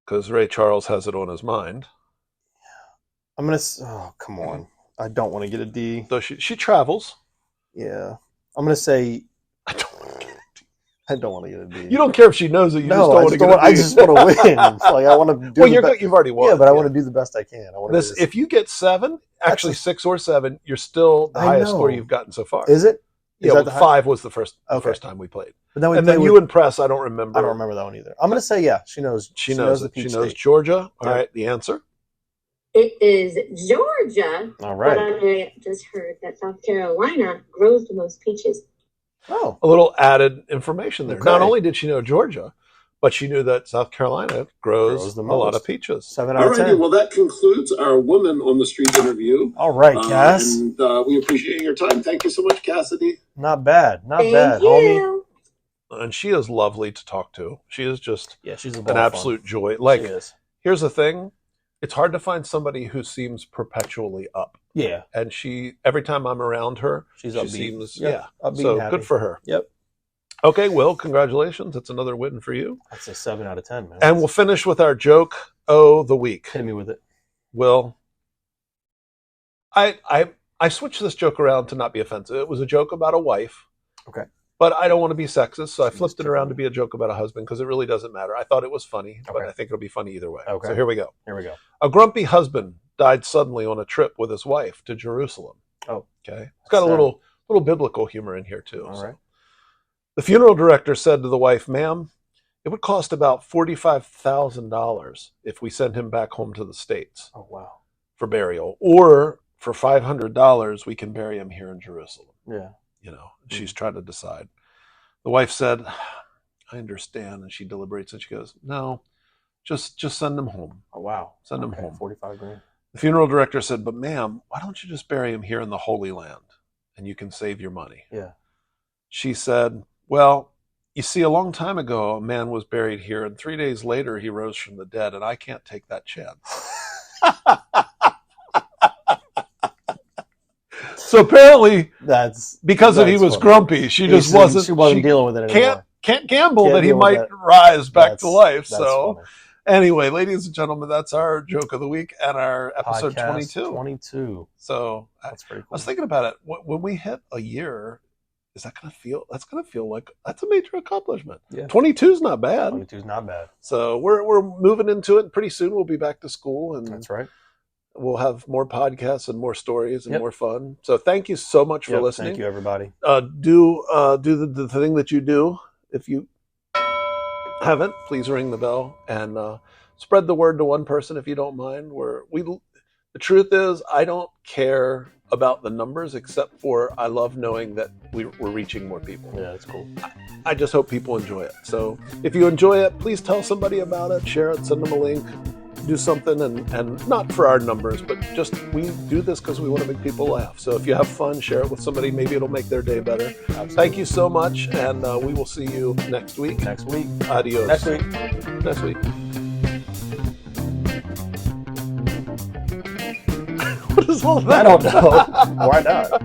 Because Ray Charles has it on his mind. I'm going to... Oh, come on. I don't want to get a D. So she travels. Yeah. I'm going to say... I don't want to get a D. I don't want to get a D. You don't care if she knows it. You just don't want to get a D. I just want to win. Like, I want to do you've already won. Yeah, but I want to do the best I can. If you get 7, actually 6 or 7, you're still the highest score you've gotten so far. Is it? Yeah, 5 was the first time we played. But then and then you and Press, I don't remember. I don't remember that one either. I'm going to say, yeah, she knows. She knows it. She knows Georgia. All right, the answer? It is Georgia. All right. But I just heard that South Carolina grows the most peaches. Oh. A little added information there. Okay. Not only did she know Georgia, but she knew that South Carolina grows a lot of peaches. 7 out of 10. Well, that concludes our Woman on the Street interview. All right, Cass. And we appreciate your time. Thank you so much, Cassidy. Not bad. Not Thank bad, you. homie. And she is lovely to talk to. She is just she's an absolute joy. Like, she is. Here's the thing. It's hard to find somebody who seems perpetually up. Yeah. And every time I'm around her, she seems, upbeat, so happy. good for her. Yep. Okay, Will, congratulations. It's another win for you. That's a 7 out of 10, man. And we'll finish with our joke of the week. Hit me with it. Will, I switched this joke around to not be offensive. It was a joke about a wife. Okay. But I don't want to be sexist, so I flipped it around to be a joke about a husband because it really doesn't matter. I thought it was funny, but I think it'll be funny either way. Okay. So here we go. Here we go. A grumpy husband died suddenly on a trip with his wife to Jerusalem. Oh. Okay. It's got a little biblical humor in here, too. All right. The funeral director said to the wife, "Ma'am, it would cost about $45,000 if we send him back home to the States. Oh, wow. For burial. Or for $500, we can bury him here in Jerusalem." Yeah. She's trying to decide. The wife said, "I understand." And she deliberates and she goes, "No, just send him home." Oh, wow. Send him home. 45 grand. The funeral director said, "But ma'am, why don't you just bury him here in the Holy Land and you can save your money?" Yeah. She said, "Well, you see, a long time ago, a man was buried here and 3 days later he rose from the dead and I can't take that chance." So apparently, because he was grumpy, she just wasn't dealing with it anymore. Can't gamble that he might rise back to life. So anyway, ladies and gentlemen, that's our joke of the week and our episode 22. So that's pretty cool. I was thinking about it. When we hit a year, that's going to feel like that's a major accomplishment. Yeah. 22 is not bad. 22 is not bad. So we're moving into it. Pretty soon we'll be back to school, and that's right. We'll have more podcasts and more stories and more fun. So thank you so much for listening. Thank you, everybody. Do the thing that you do. If you haven't, please ring the bell and spread the word to one person if you don't mind. The truth is, I don't care about the numbers, except for I love knowing that we're reaching more people. Yeah, that's cool. I just hope people enjoy it. So if you enjoy it, please tell somebody about it, share it, send them a link, do something, and not for our numbers, but just we do this because we want to make people laugh. So if you have fun, share it with somebody. Maybe it'll make their day better. Absolutely. Thank you so much, and we will see you next week. Next week. Adios. Next week. Next week. What is all that? I don't know. Why not?